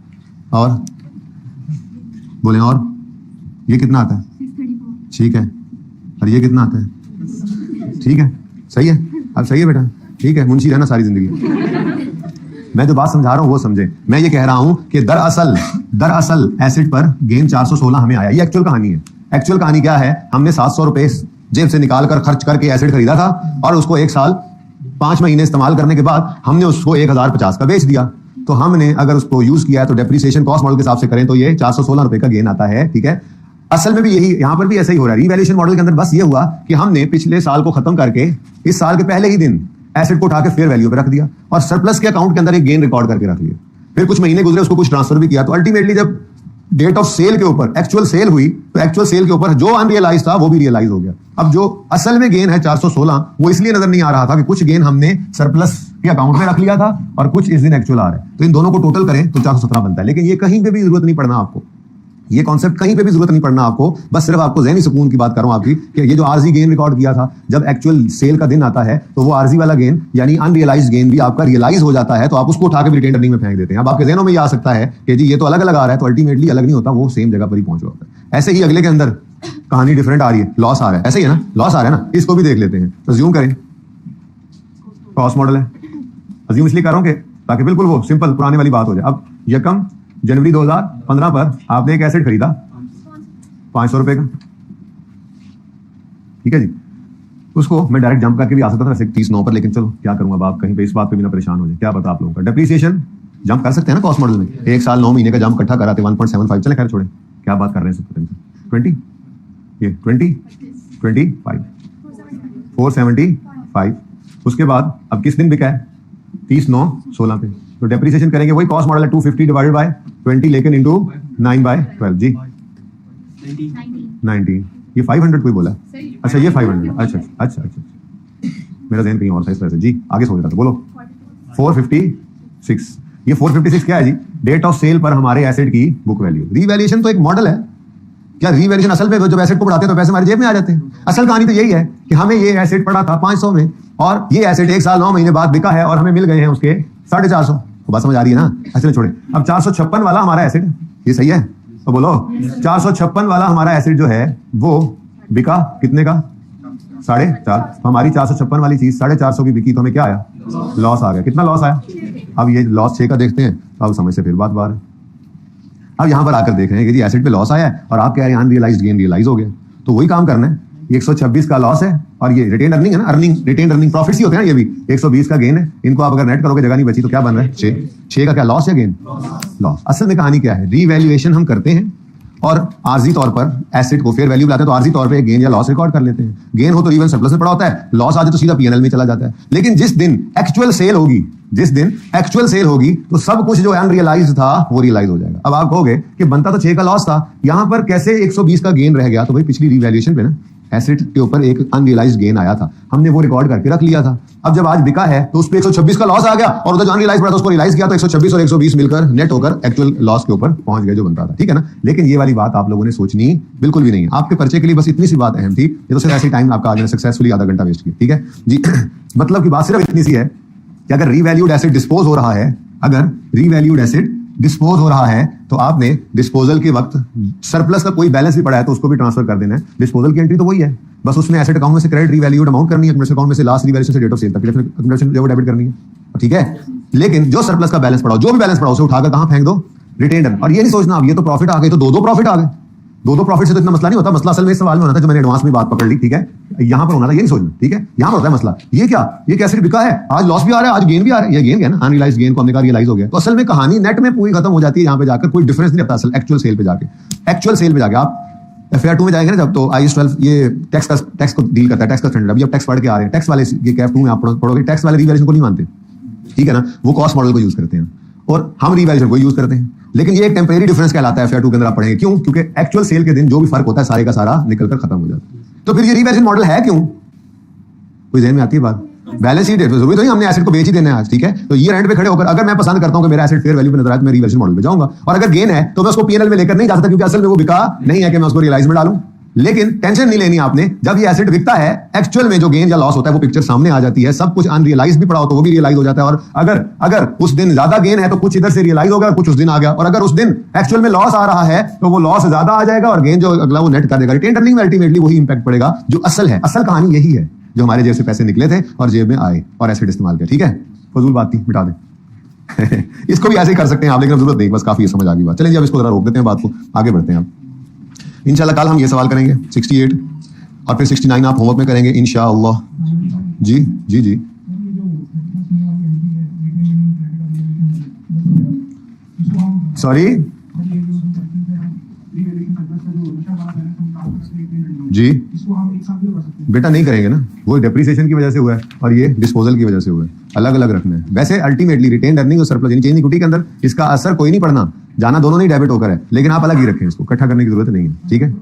और बोले और ये कितना आता है? 634। ठीक है, और ये कितना आता है? ठीक है, सही है, अब सही है बेटा, ठीक है, मुंशी रहना सारी जिंदगी। मैं जो बात समझा रहा हूँ वो समझे। मैं ये कह रहा हूं कि दरअसल एसिड पर गेन 416 हमें आया। ये एक्चुअल कहानी है। एक्चुअल कहानी क्या है? हमने 700 रुपए जेब से निकाल कर खर्च करके एसिड खरीदा था और उसको 1 साल 5 महीने इस्तेमाल करने के बाद हमने उसको 1050 का बेच दिया। तो हमने अगर उसको यूज किया है तो डेप्रिसिएशन कॉस्ट मॉडल के हिसाब से करें तो ये 416 रुपए का गेन आता है। ठीक है, असल में भी यही यहां पर भी ऐसा ही हो रहा है। रिवैल्यूएशन मॉडल के अंदर बस ये हुआ कि हमने पिछले साल को खत्म करके इस साल के पहले ही दिन एसेट को उठा के फेयर वैल्यू पे रख दिया और सरप्लस के अकाउंट के अंदर एक गेन रिकॉर्ड करके रख लिया। फिर कुछ महीने गुजरे, उसको कुछ ट्रांसफर भी किया, तो अल्टीमेटली जब डेट ऑफ सेल के ऊपर एक्चुअल सेल हुई तो एक्चुअल सेल के ऊपर जो अनरियलाइज था वो भी रियलाइज हो गया। अब जो असल में गेन है 416, वो इसलिए नजर नहीं आ रहा था कि कुछ गेन हमने सरप्लस के अकाउंट में रख लिया था और कुछ इस दिन एक्चुअल आ रहा है। तो इन दोनों को टोटल करें तो 417 बनता है। लेकिन ये कहीं पे भी जरूरत नहीं पड़ना आपको, ये कॉन्सेप्ट कहीं पे भी जरूरत नहीं पड़ना आपको। बस सिर्फ आपको ज़हनी सुकून की बात कर रहा हूं आपकी कि ये जो आरजी गेन रिकॉर्ड किया था, जब एक्चुअल सेल का दिन आता है तो वो आरजी वाला गेन यानी अनरियलाइज्ड गेन भी आपका रियलाइज हो जाता है, तो आप उसको उठा के रिटेन अर्निंग में फेंक देते हैं। अब आपके ज़हनों में ये आ सकता है कि जी ये तो अलग अलग आ रहा है, तो अल्टीमेटली अलग नहीं होता, वो सेम जगह पर ही पहुंच रहा होता है। ऐसे ही अगले के अंदर कहानी डिफरेंट आ रही है, लॉस आ रहा है, ऐसे ही है ना, लॉस आ रहा है ना, इसको भी देख लेते हैं। तो ज्यूम करें कॉस्ट मॉडल है, अज्यूम इसलिए कर रहा हूं कि ताकि बिल्कुल वो सिंपल पुराने वाली बात हो जाए। अब यकम जनवरी 2015 पर आपने एक एसेट खरीदा 500 रुपए का, ठीक है जी। उसको मैं डायरेक्ट जंप करके भी आ सकता था वैसे 30/9 पर, लेकिन चलो क्या करूंगा, आप कहीं पे इस बात पे भी ना परेशान हो जाए, क्या पता आप लोगों का। डेप्रिसिएशन जंप कर सकते हैं ना कॉस्ट मॉडल में, 1 साल 9 महीने का जंप इकट्ठा कराते 1.75, चले खैर छोड़े, क्या बात कर रहे हैं, 20 ये 25 475। उसके बाद अब किस दिन बिका है? 30/9/16 पे। तो डेप्रिसिएशन करेंगे वही कॉस्ट मॉडल है, 250 डिवाइडेड बाय 20 लेकिन इंटू 9/12 जी 19। ये 500 कोई बोला? अच्छा ये 500, अच्छा मेरा ज़हन कहीं और था इस तरह से जी, आगे सोच रहा था, बोलो 456। ये 456 क्या है जी? डेट ऑफ सेल पर हमारे एसेट की बुक वैल्यू। रीवैल्यूएशन तो एक मॉडल है। क्या रीवैल्यूएशन असल में जब एसेट को बढ़ाते हैं तो पैसे हमारी जेब में आ जाते हैं? असल कहानी तो यही है कि हमें ये एसेट पड़ा था 500 में और ये एसेट 1 साल 9 महीने बाद बिका है और हमें मिल गए हैं उसके 450। तो बात समझ आ रही है ना? अच्छा छोड़े, अब 456 वाला हमारा एसेट, ये सही है तो बोलो 456 वाला हमारा एसेट जो है वो बिका कितने का? 4.5। तो हमारी 456 वाली चीज 450 की बिकी तो हमें क्या आया? लॉस आ गया। कितना लॉस आया? अब ये लॉस 6 का देखते हैं, अब समझ से फिर बात बाहर है। अब यहां पर आकर देख रहे हैं कि जी एसेट पे लॉस आया है और आप कह रहे हैं अनरियलाइज्ड गेन रियलाइज हो गया, तो वही काम करना है। 126 का लॉस है और ये रिटेन अर्निंग है ना, रिटेन अर्निंग प्रॉफिट्स ही होते हैं ना, ये भी 120 का गेन है। इनको आप अगर नेट करोगे जगह नहीं बची तो क्या बन रहा है? 6 का क्या लॉस या गेन? लॉस। असल में कहानी क्या है? रीवैल्यूएशन हम करते हैं और आर्जी तौर पर एसेट को फेयर वैल्यू लाते हैं, तो आर्जी तौर पे गेन या लॉस रिकॉर्ड कर लेते हैं। गेन हो तो रिवर्स सरप्लस में पड़ा होता है, लॉस आ जाए तो सीधा पीएनएल में चला जाता है। लेकिन जिस दिन एक्चुअल सेल होगी तो सब कुछ जो अनरियलाइज्ड था वो रियलाइज हो जाएगा। अब आप कहोगे कि बनता तो 6 का लॉस था, यहां पर कैसे 120 का गेन रह गया? तो भाई पिछली रिवैल्यूएशन पे ना एसेट के ऊपर एक अनरियलाइज्ड गेन आया था, हमने वो रिकॉर्ड करके रख लिया था। अब जब आज बिका है तो उस पे 126 का लॉस आ गया और उधर जो अनरियलाइज्ड पड़ा था उसको रियलाइज किया तो 126 और 120 मिलकर नेट होकर एक्चुअल लॉस के ऊपर पहुंच गए जो बनता था, ठीक है ना। लेकिन ये वाली बात आप लोगों ने सोचनी बिल्कुल भी नहीं है। आपके पर्चे के लिए बस इतनी सी बात अहम थी, ये तो सिर्फ ऐसी टाइम आपका आज सक्सेसफुली आधा घंटा वेस्ट किया, ठीक है जी। मतलब की बात सिर्फ इतनी सी है कि अगर रीवैल्यूड एसेट डिस्पोज हो रहा है, तो आपने डिस्पोजल के वक्त सरप्लस का कोई बैलेंस भी पड़ा है तो उसको भी ट्रांसफर कर देना है। डिस्पोजल की एंट्री तो वही है, बस उसमें एसेट अकाउंट में से क्रेडिट रीवैल्यूड अमाउंट करनी है, अकाउंट में से लास्ट रिवैल्यूएशन से डेट ऑफ सेल तक डेबिट करनी है, ठीक है। लेकिन जो सरप्लस का बैलेंस पड़ा हो, जो भी बैलेंस पड़ा हो, उसे उठाकर कहां फेंक दो? रिटेन। और ये नहीं सोचना अब ये तो प्रॉफिट आ गई तो दो प्रॉफिट आ गए। दो प्रॉफिट से तो इतना मसला नहीं होता। मसला असल में इस सवाल में होना था जो मैंने एडवांस में बात पकड़ ली, ठीक है। यहां पर होना था, ये नहीं सोचना, ठीक है। यहां पर होता है मसला ये क्या, ये कैसे बिका है, आज लॉस भी आ रहा है, आज गेन भी आ रहा है। ये गेन है ना, अनरियलाइज्ड गेन को हमने कहा रियलाइज हो गया। तो असल में कहानी नेट में पूरी खत्म हो जाती है। यहां पे जाकर कोई डिफरेंस नहीं रहता असल एक्चुअल सेल पे जाके आप FAR 2 में जाएंगे ना जब, तो IAS 12 ये टैक्स को डील करता है, टैक्स का स्टैंडर्ड। अभी अब टैक्स पढ़ के आ रहे हैं, टैक्स वाले ये CAF 2 में आप पढ़ोगे, टैक्स वाले रिवैल्यूएशन को नहीं मानते, ठीक है ना। वो कॉस्ट मॉडल को यूज करते हैं और हम रिवैल्यूएशन को यूज करते हैं। लेकिन ये एक टेम्परेरी डिफरेंस कहलाता है। FAR 2 के अंदर आप पढ़ेंगे क्यों? क्योंकि एक्चुअल सेल के दिन जो भी फर्क होता है सारे का सारा निकलकर खत्म हो जाता है। तो फिर ये रिवैल्यूएशन मॉडल है क्यों? कोई ज़हन में आती है बात? बैलेंस शीट है, जरूरी तो नहीं हमने एसेट को बेच ही देना है आज, ठीक है। तो ये एंड पे खड़े होकर अगर मैं पसंद करता हूं कि मेरा एसेट फेयर वैल्यू पे नजर आए तो मैं रिवैल्यूएशन मॉडल पे जाऊंगा, और अगर गेन है तो मैं उसको पीएनएल में लेकर नहीं जा सकता क्योंकि असल में वो बिका नहीं है कि मैं उसको रियलाइज में डालूं। लेकिन टेंशन नहीं लेनी आपने, जब ये एसेट बिकता है एक्चुअल में जो गेन या लॉस होता है वो पिक्चर सामने आ जाती है, सब कुछ अनरियलाइज भी पड़ा हो तो वो भी रियलाइज हो जाता है। और अगर उस दिन ज्यादा गेन है तो कुछ इधर से रियलाइज होगा, कुछ उस दिन आ गया, और अगर उस दिन एक्चुअल में लॉस आ रहा है तो वो लॉस ज्यादा आ जाएगा और गेन जो अगला वो नेट कर देगा। रिटेन अर्निंग में अल्टीमेटली वही इंपैक्ट पड़ेगा जो असल है। असल कहानी यही है, जो हमारे जेब से पैसे निकले थे और जेब में आए और एसेट इस्तेमाल किया। ठीक है, फजूल बात थी, मिटा दें। इसको भी ऐसे ही कर सकते हैं आप, लेकिन जरूरत नहीं, बस काफी समझ आ गई बात। चलें जी, अब इसको जरा रोक देते हैं बात को, आगे बढ़ते हैं। आप इंशाल्लाह कल हम ये सवाल करेंगे 68 और फिर 69 आप होमवर्क में करेंगे इंशाअल्लाह। जी जी जी सॉरी जी बेटा नहीं करेंगे ना, वो डेप्रिसिएशन की वजह से हुआ है और ये डिस्पोजल की वजह से हुआ है, अलग अलग रखना है। वैसे अल्टीमेटली रिटेन अर्निंग और सरप्लस यानी चेंज इक्विटी के अंदर इसका असर कोई नहीं पड़ना, जाना दोनों नहीं डेबिट होकर है, लेकिन आप अलग ही रखें, इसको इकट्ठा करने की जरूरत नहीं है। ठीक है,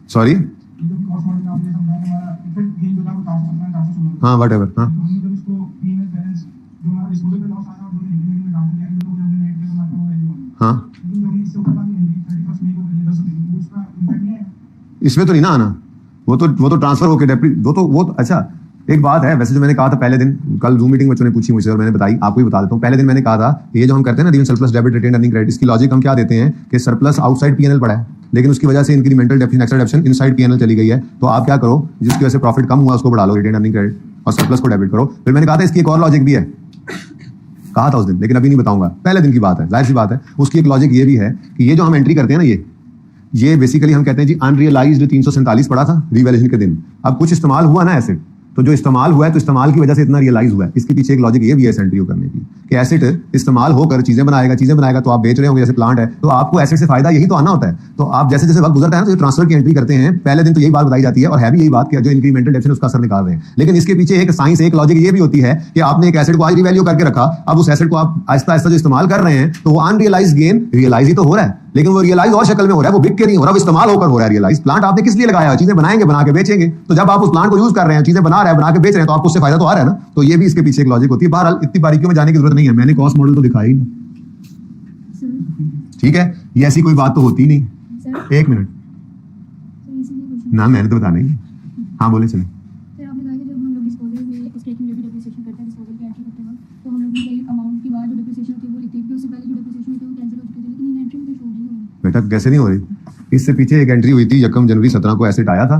सॉरी हाँ वट एवर हाँ हाँ इसमें तो नहीं ना आना, वो तो ट्रांसफर होके वो तो अच्छा। एक बात है वैसे जो मैंने कहा था पहले दिन, कल जूम मीटिंग बच्चों ने पूछी मुझसे और मैंने बताई, आपको भी बता देता हूँ। पहले दिन मैंने कहा था ये जो हम करते हैं ना surplus debit retain earning credit, इसकी लॉजिक हम क्या देते हैं कि सरप्लस आउटसाइड पीएनएल पड़ा है, लेकिन उसकी वजह से incremental definition extra डेप्शन inside PNL चली गई है, तो आप क्या करो, जिसकी वजह से प्रॉफिट कम हुआ उसको बढ़ा लो रिटेन अर्निंग क्रेडिट और सरप्लस को डेबिट करो। फिर मैंने कहा था इसकी एक और लॉजिक भी है, कहा था उस दिन, लेकिन अभी नहीं बताऊंगा, पहले दिन की बात है, जाहिर सी बात है। उसकी एक लॉजिक ये भी है कि ये जो हम एंट्री करते हैं ना, ये बेसिकली हम कहते हैं जी अनरियलाइज्ड 347 पड़ा था रिवैल्यूएशन के दिन। अब कुछ इस्तेमाल हुआ ना एसेट, तो जो इस्तेमाल हुआ है तो इस्तेमाल की वजह से इतना रियलाइज हुआ है। इसके पीछे एक लॉजिक ये भी है एंट्री करने की कि एसेट इस्तेमाल होकर चीजें बनाएगा तो आप बेच रहे होंगे, जैसे प्लांट है तो आपको एसेट से फायदा यही तो आना होता है। तो आप जैसे जैसे वक्त गुजरता है ना, तो ट्रांसफर की एंट्री करते हैं, पहले दिन तो यही बात बताई जाती है और है भी यही बात कि जो इंक्रीमेंटल डेप्शन उसका असर निकाल रहे हैं, लेकिन इसके पीछे एक साइंस, एक लॉजिक ये भी होती है कि आपने एक एसेट को आज रिवैल्यू करके रखा, अब उस एसेट को आप आहिस्ता आहिस्ता जो इस्तेमाल कर रहे हैं तो वो अनरियलाइज गेन रियलाइज ही तो हो रहा है, लेकिन वो रियलाइज और शक्ल में हो रहा है, वो बिक के नहीं हो रहा, वो इस्तेमाल होकर हो रहा है रियलाइज। प्लांट आपने किस लिए लगाया है, चीजें बनाएंगे, बना के बेचेंगे, तो जब आप उस प्लांट को यूज कर रहे हैं, चीजें बना रहे हैं, बना के बेच रहे हैं, तो आपको उससे फायदा तो आ रहा है ना। तो ये भी इसके पीछे एक लॉजिक होती है। बहरहाल इतनी बारीकियों में जाने की जरूरत नहीं है, मैंने कॉस्ट मॉडल तो दिखाया ही नहीं, ठीक है, ये ऐसी कोई बात तो होती नहीं। एक मिनट ना, मैंने तो बताना ही। हाँ बोले चले। बेटा कैसे नहीं हो रही, इससे पीछे एक एंट्री हुई थी 1 जनवरी 17 को, एसेट आया था,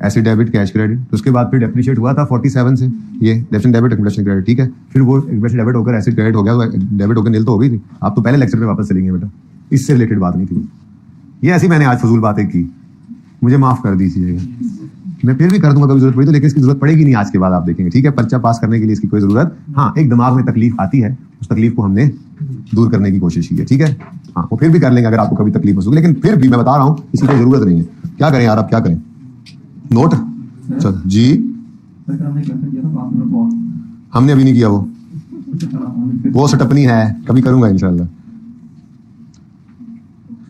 एसेट डेबिट कैश क्रेडिट, तो उसके बाद फिर डेप्रिशिएट हुआ था 47 से, ये डेप्शन डेबिट एक्यूमुलेशन क्रेडिट, ठीक है, फिर वो डेबिट होकर एसेट क्रेडिट हो गया, डेबिट होकर नील तो हो गई थी। आप तो पहले लेक्चर पे वापस चलेंगे बेटा, इससे रिलेटेड बात नहीं थी ये, ऐसी मैंने आज फजूल बातें की, मुझे माफ कर दीजिएगा, मैं फिर भी कर दूंगा कभी जरूरत पड़ी तो, लेकिन इसकी जरूरत पड़ेगी नहीं आज के बाद, आप देखेंगे, ठीक है। पर्चा पास करने के लिए इसकी कोई जरूरत, हाँ एक दिमाग में तकलीफ आती है, उस तकलीफ को हमने दूर करने की कोशिश की है, ठीक है। हाँ वो फिर भी कर लेंगे अगर आपको कभी तकलीफ हो, लेकिन फिर भी मैं बता रहा हूँ इसकी कोई जरूरत नहीं है। क्या करें यार, आप क्या करें, नोट चल जी, हमने अभी नहीं किया, वो सटपनी है, कभी करूंगा इंशाल्लाह।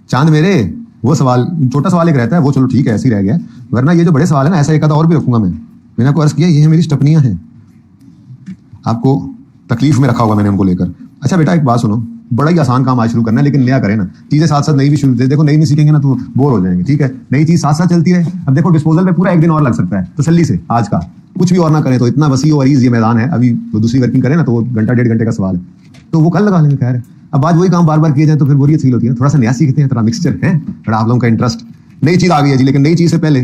चांद मेरे, वो सवाल छोटा सवाल एक रहता है, वो चलो ठीक है ऐसे ही रह गया, वरना ये जो बड़े सवाल है ना, ऐसा एक आधा और भी रखूंगा मैंने आपको अर्ज किया, ये है मेरी स्टपनियां हैं, आपको तकलीफ में रखा होगा मैंने उनको लेकर। अच्छा बेटा एक बात सुनो, बड़ा ही आसान काम आज शुरू करना है, लेकिन नया करें ना, चीजें साथ साथ नई भी शुरू, देखो नई नहीं सीखेंगे ना तो बोर हो जाएंगे, ठीक है, नई चीज साथ साथ चलती है। अब देखो डिस्पोजल पे पूरा एक दिन और लग सकता है, तसल्ली से आज का कुछ भी और ना करें तो, इतना वसी और अरीज ये मैदान है, अभी वो दूसरी वर्किंग करें ना तो वो घंटा 1.5 घंटे का सवाल है, तो वो कल लगा लेंगे। खैर अब आज वही काम बार बार किए जाए तो फिर बोरियत फील होती है, थोड़ा सा नया सीखते हैं, थोड़ा मिक्सचर है, थोड़ा आप लोगों का इंटरेस्ट, नई चीज आ गई है जी, लेकिन नई चीज से पहले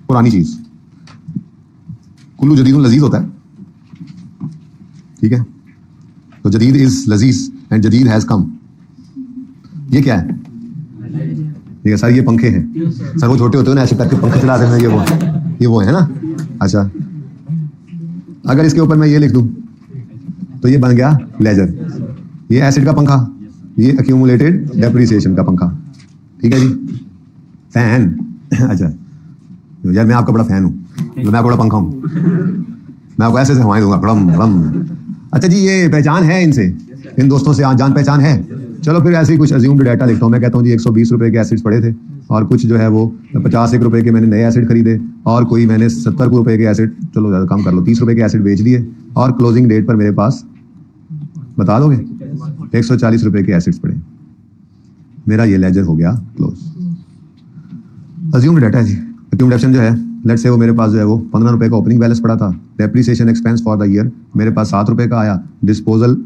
पुरानी चीज, कुल्लू जदीद लजीज होता है, ठीक है, तो जदीद इज लजीज एंड जदीद हैज कम। ये क्या है, ठीक है सर, ये पंखे हैं सर, वो छोटे होते हैं ना ऐसे करके पंखे चलाते हैं, ये वो है ना। अच्छा अगर इसके ऊपर मैं ये लिख दूं तो ये बन गया लेजर, ये एसिड का पंखा, ये एक्यूमुलेटेड डेप्रिसिएशन का पंखा, ठीक है जी। फैन अच्छा यार मैं आपका बड़ा फैन हूँ, मैं आपका बड़ा पंखा हूँ, मैं आपको ऐसे हवाएं दूंगा बड़म बड़म। अच्छा जी ये पहचान है इनसे, इन दोस्तों से जान पहचान है, चलो फिर ऐसे ही कुछ अज्यूम्ड डाटा लिखता हूँ। मैं कहता हूँ जी 120 रुपए के एसिड्स पड़े थे, और कुछ जो है वो 51 रुपए के मैंने नए एसिड खरीदे, और कोई मैंने 70 रुपए के एसिड, चलो ज़्यादा कम कर लो, 30 रुपए के एसिड बेच दिए, और क्लोजिंग डेट पर मेरे पास बता दोगे? 140 रुपए के एसेट्स पड़े, मेरा ये लेजर हो गया क्लोज। अज्यूम्ड डाटा है जी। अज्यूम्ड ऑप्शन जो है, लेट्स से वो मेरे पास जो है वो 15 रुपए का ओपनिंग बैलेंस पड़ा था, depreciation expense for the year मेरे पास 7 रुपए का आया, डिस्पोजल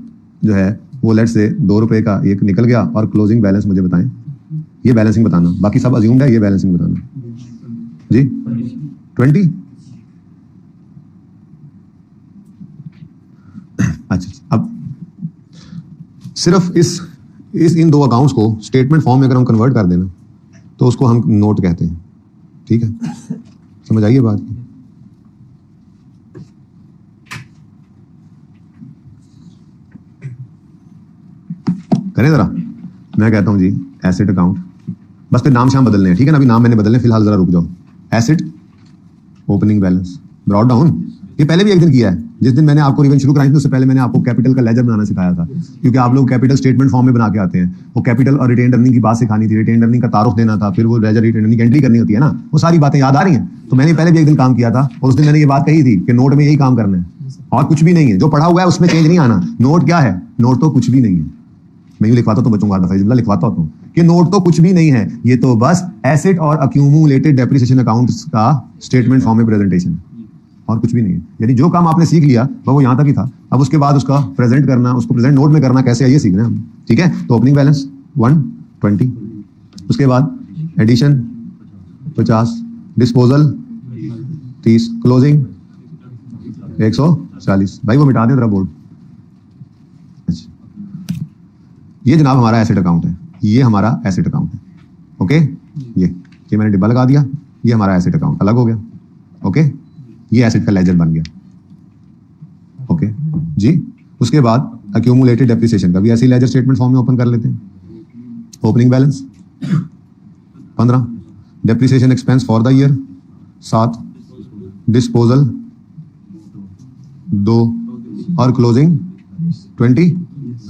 जो है वो लेट्स से 2 रुपए का एक निकल गया, और क्लोजिंग बैलेंस मुझे बताएं, ये बैलेंसिंग बताना, बाकी सब अज्यूम्ड है, ये बैलेंसिंग बताना जी। 20। अच्छा, अब सिर्फ इस इन दो अकाउंट्स को स्टेटमेंट फॉर्म में अगर हम कन्वर्ट कर देना तो उसको हम नोट कहते हैं, ठीक है? समझ आइए बात की? करें जरा, मैं कहता हूं जी एसेट अकाउंट, बस फिर नाम शाम बदलने हैं, ठीक है ना? अभी नाम मैंने बदलने, फिलहाल जरा रुक जाओ। Asset opening balance brought down, ये पहले भी एक दिन किया है, जिस दिन मैंने आपको रिवीजन शुरू कराई थी उससे पहले मैंने आपको कैपिटल का लेजर बनाना सिखाया था, क्योंकि आप लोग कैपिटल स्टेटमेंट फॉर्म में बना के आते हैं। वो कैपिटल और रिटेन अर्निंग की बात सिखानी थी, रिटेन अर्निंग का तारुफ देना था, फिर वो लेजर रिटेन अर्निंग एंट्री करनी होती है ना, वो सारी बातें याद आ रही हैं? तो मैंने पहले भी एक दिन काम किया था और उस दिन मैंने ये बात कही थी कि नोट में यही काम करना है और कुछ भी नहीं है, जो पढ़ा हुआ है उसमें चेंज नहीं आना। नोट क्या है? नोट तो कुछ भी नहीं है। मैं यूं लिखवाता तो बच्चों का दफा लिखवाता हूँ कि नोट तो कुछ भी नहीं है, ये तो बस एसेट और अक्यूमुलेटेड डेप्रिसिएशन अकाउंट्स का स्टेटमेंट फॉर्म में प्रेजेंटेशन है, और कुछ भी नहीं है। यानी जो काम आपने सीख लिया वो यहाँ तक ही था, अब उसके बाद उसका प्रेजेंट करना, उसको प्रेजेंट नोट में करना कैसे है ये सीखना है हम, ठीक है? तो ओपनिंग बैलेंस 120, उसके बाद एडिशन 50, डिस्पोजल 30, क्लोजिंग 140। भाई वो मिटा दें जरा बोर्ड। अच्छा, ये जनाब हमारा एसेट अकाउंट है, ये हमारा एसेट अकाउंट है, ओके? ये मैंने डिब्बा लगा दिया, ये हमारा एसेट अकाउंट अलग हो गया, ओके? ये एसेट का लेजर बन गया, ओके जी। उसके बाद अक्यूमुलेटेड डेप्रिसिएशन का भी ऐसे ही लेजर स्टेटमेंट फॉर्म में ओपन कर लेते हैं। Opening balance 15, depreciation expense for the year 7, disposal 2 और क्लोजिंग 20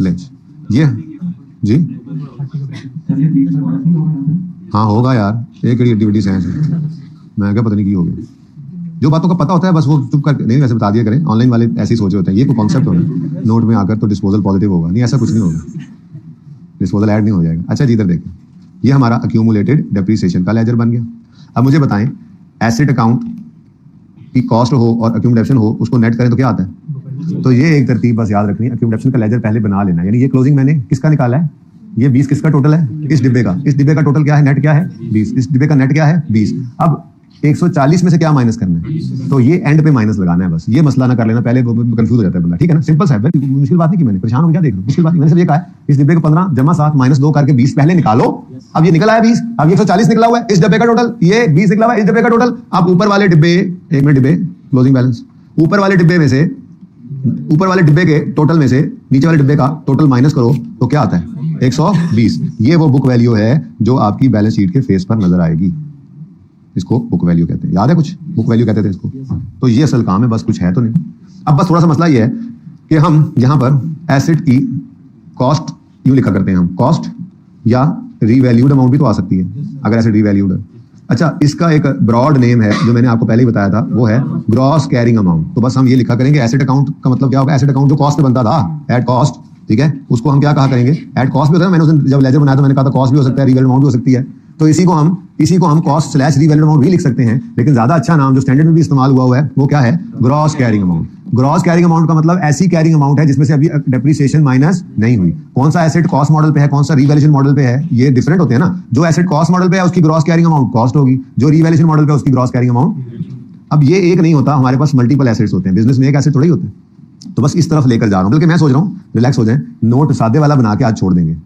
लेज। ये जी हाँ होगा यार, एक एक्टिविटी साइंस मैं क्या पता नहीं की होगी। जो बातों का पता होता है बस वो चुप करके नहीं, वैसे बता दिया करें। ऑनलाइन वाले ऐसे ही सोचे होते हैं, ये कोई कॉन्सेप्ट होगा नोट में आकर तो डिस्पोजल पॉजिटिव होगा, नहीं ऐसा कुछ नहीं होगा, डिस्पोजल ऐड नहीं हो जाएगा। अच्छा जी, इधर देखें, ये हमारा अक्यूमुलेटेड डेप्रिसिएशन का लेजर बन गया। अब मुझे बताएं, एसेट अकाउंट की कॉस्ट हो और अक्यूमुलेशन हो, उसको नेट करें तो क्या आता है? तो ये एक तरतीब बस याद रखनी है, अक्यूमुलेशन का लेजर पहले बना लेना। यानी ये क्लोजिंग मैंने किसका निकाला है? ये 20 किसका टोटल है? इस डिब्बे का। इस डिब्बे का टोटल क्या है? नेट क्या है? 20। इस डिब्बे का नेट क्या है? 20। अब 140 में से क्या माइनस करना है? तो ये एंड पे माइनस लगाना है, बस ये मसला ना कर लेना, पहले कंफ्यूज हो जाता है बंदा, ठीक है ना? सिंपल सा है, मुश्किल बात नहीं की मैंने, परेशान हो क्या देख रहे हो? मुश्किल बात नहीं, मैंने सिर्फ ये कहा है इस डिब्बे को 15 जमा 7 माइनस 2 करके 20 पहले निकालो। अब ये निकला है 20, अब 140 निकला हुआ है इस डिब्बे का टोटल, ये 20 निकला हुआ है इस डिब्बे का टोटल। अब ऊपर वाले डिब्बे, एक मिनट, डिब्बे क्लोजिंग बैलेंस, ऊपर वाले डिब्बे में से, ऊपर वाले डिब्बे के टोटल में से नीचे वाले डिब्बे का टोटल माइनस करो तो क्या आता है? 120। ये वो बुक वैल्यू है जो आपकी बैलेंस शीट के फेस पर नजर आएगी, इसको बुक वैल्यू कहते हैं। याद है कुछ? बुक वैल्यू कहते थे इसको। तो ये असल काम है, बस कुछ है तो नहीं। अब बस थोड़ा सा मसला ये है कि हम यहाँ पर एसेट की कॉस्ट यूं लिखा करते हैं हम, कॉस्ट या रीवैल्यूड अमाउंट भी तो आ सकती है अगर एसेट रीवैल्यूड है। अच्छा, इसका एक ब्रॉड नेम है जो मैंने आपको पहले ही बताया था, वो है ग्रॉस कैरिंग अमाउंट। तो बस हम ये लिखा करेंगे, एसेट अकाउंट का मतलब क्या होगा? एसेट अकाउंट जो कॉस्ट पे बनता था, एट कॉस्ट, ठीक है, उसको हम क्या कहा करेंगे? एट कॉस्ट भी होता है। मैंने उस दिन जब लेजर बनाया था मैंने कहा था कॉस्ट भी हो सकता है, रीवैल्यूड अमाउंट भी हो सकती है। तो इसी को हम कॉस्ट स्लैश रीवैल्यूड अमाउंट भी लिख सकते हैं, लेकिन ज्यादा अच्छा नाम जो स्टैंडर्ड में भी इस्तेमाल हुआ है वो क्या है? Gross carrying amount. Gross carrying amount का मतलब ऐसी कैरिंग अमाउंट है जिसमें से अभी डेप्रिसिएशन माइनस नहीं हुई। कौन सा एसेट कॉस्ट मॉडल पे है, कौन सा रीवैल्यूएशन मॉडल पे है, ये डिफरेंट होते हैं ना। जो एसेट कॉस्ट मॉडल पे है उसकी ग्रॉस कैरिंग अमाउंट कॉस्ट होगी, जो रीवैल्यूएशन मॉडल पे है उसकी ग्रॉस कैरिंग अमाउंट। अब ये एक नहीं होता, हमारे पास मल्टीपल एसेट्स होते हैं, बिजनेस में एक एसेट थोड़े ही होते हैं। तो बस इस तरफ लेकर जा रहा हूं, बल्कि मैं सोच रहा हूँ रिलैक्स हो जाए, नोट सादे वाला बना के आज छोड़ देंगे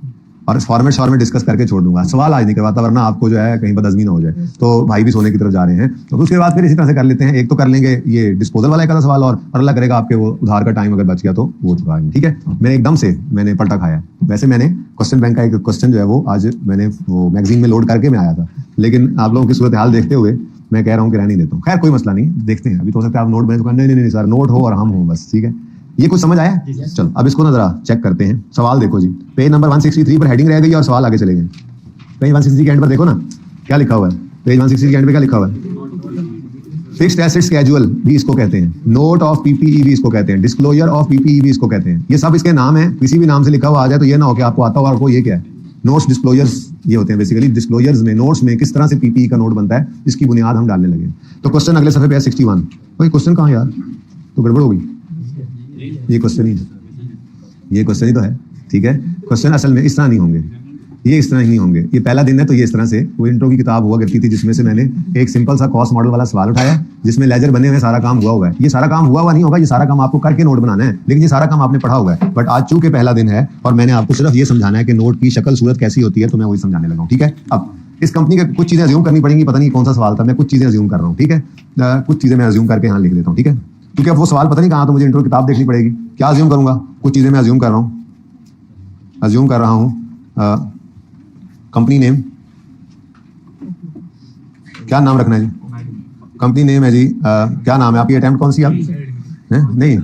और फॉर्मेट डिस्कस करके छोड़ दूंगा। सवाल आज नहीं करवाता, वरना आपको जो है कहीं बदहजमी ना हो जाए। तो भाई भी सोने की तरफ जा रहे हैं, तो उसके बाद फिर इसी तरह से कर लेते हैं। एक तो कर लेंगे ये डिस्पोजल वाला एक सवाल, और अल्लाह करेगा आपके वो उधार का टाइम अगर बच गया तो वो चुकाएंगे, ठीक है? मैंने एकदम से मैंने पलटा खाया। वैसे मैंने क्वेश्चन बैंक का एक क्वेश्चन जो है वो आज मैंने वो मैगजीन में लोड करके मैं आया था, लेकिन आप लोगों की सूरत हाल देखते हुए मैं कह रहा हूँ कि रहने देता हूँ। खैर कोई मसला नहीं, देखते हैं। अभी तो हो सकता है आप नोट बने, नहीं सर, नोट हो और हम हो बस, ठीक है? ये कुछ समझ आया? चलो अब इसको ना जरा चेक करते हैं। सवाल देखो जी, पेज नंबर 163 पर हेडिंग रह गई और सवाल आगे चले गए। पेज 163 के एंड पर देखो ना क्या लिखा हुआ है। पेज 163 के एंड पे क्या लिखा हुआ है? फिक्स्ड एसेट स्केड्यूल भी इसको कहते हैं, नोट ऑफ पीपीई भी इसको कहते हैं, डिस्क्लोजर ऑफ पीपीई भी इसको कहते हैं। ये सब इसके नाम है, किसी भी नाम से लिखा हुआ आ जाए तो ये ना हो कि आपको आता हो आपको ये क्या है। नोट्स डिस्क्लोजर्स ये होते हैं बेसिकली, डिस्क्लोजर्स में नोट्स में किस तरह से पीपीई का नोट बनता है इसकी बुनियाद हम डालने लगे। तो क्वेश्चन अगले सफे पे है 61। भाई क्वेश्चन कहाँ यार, तो गड़बड़ हो गई, ये क्वेश्चन ही है, ये क्वेश्चन ही तो है, ठीक है। क्वेश्चन असल में इस तरह नहीं होंगे, ये इस तरह ही नहीं होंगे। ये पहला दिन है तो ये इस तरह से, वो इंट्रो की किताब हुआ करती थी जिसमें से मैंने एक सिंपल सा कॉस्ट मॉडल वाला सवाल उठाया जिसमें लेजर बने हुए सारा काम हुआ है। ये सारा काम हुआ नहीं होगा, ये सारा काम आपको करके नोट बनाना है, लेकिन ये सारा काम आपने पढ़ा हुआ है। बट आज चूंकि पहला दिन है और मैंने आपको सिर्फ ये समझाना है कि नोट की शक्ल सूरत कैसी होती है, तो मैं वही समझाने लगा हूँ, ठीक है। अब इस कंपनी के कुछ चीजें अज्यूम करनी पड़ेंगी, पता नहीं कौन सा सवाल था, मैं कुछ चीजें अज्यूम कर रहा हूँ, ठीक है। कुछ चीजें मैं अज्यूम करके यहाँ लिख देता हूँ, ठीक है, क्योंकि अब वो सवाल पता नहीं कहाँ, तो मुझे इंट्रो किताब देखनी पड़ेगी। क्या अज्यूम करूंगा, कुछ चीजें मैं अज्यूम कर रहा हूँ, अज्यूम कर रहा हूँ कंपनी नेम, क्या नाम रखना है जी, कंपनी नेम है जी, क्या नाम है आपकी, अटेम्प्ट कौन सी आप है? नहीं,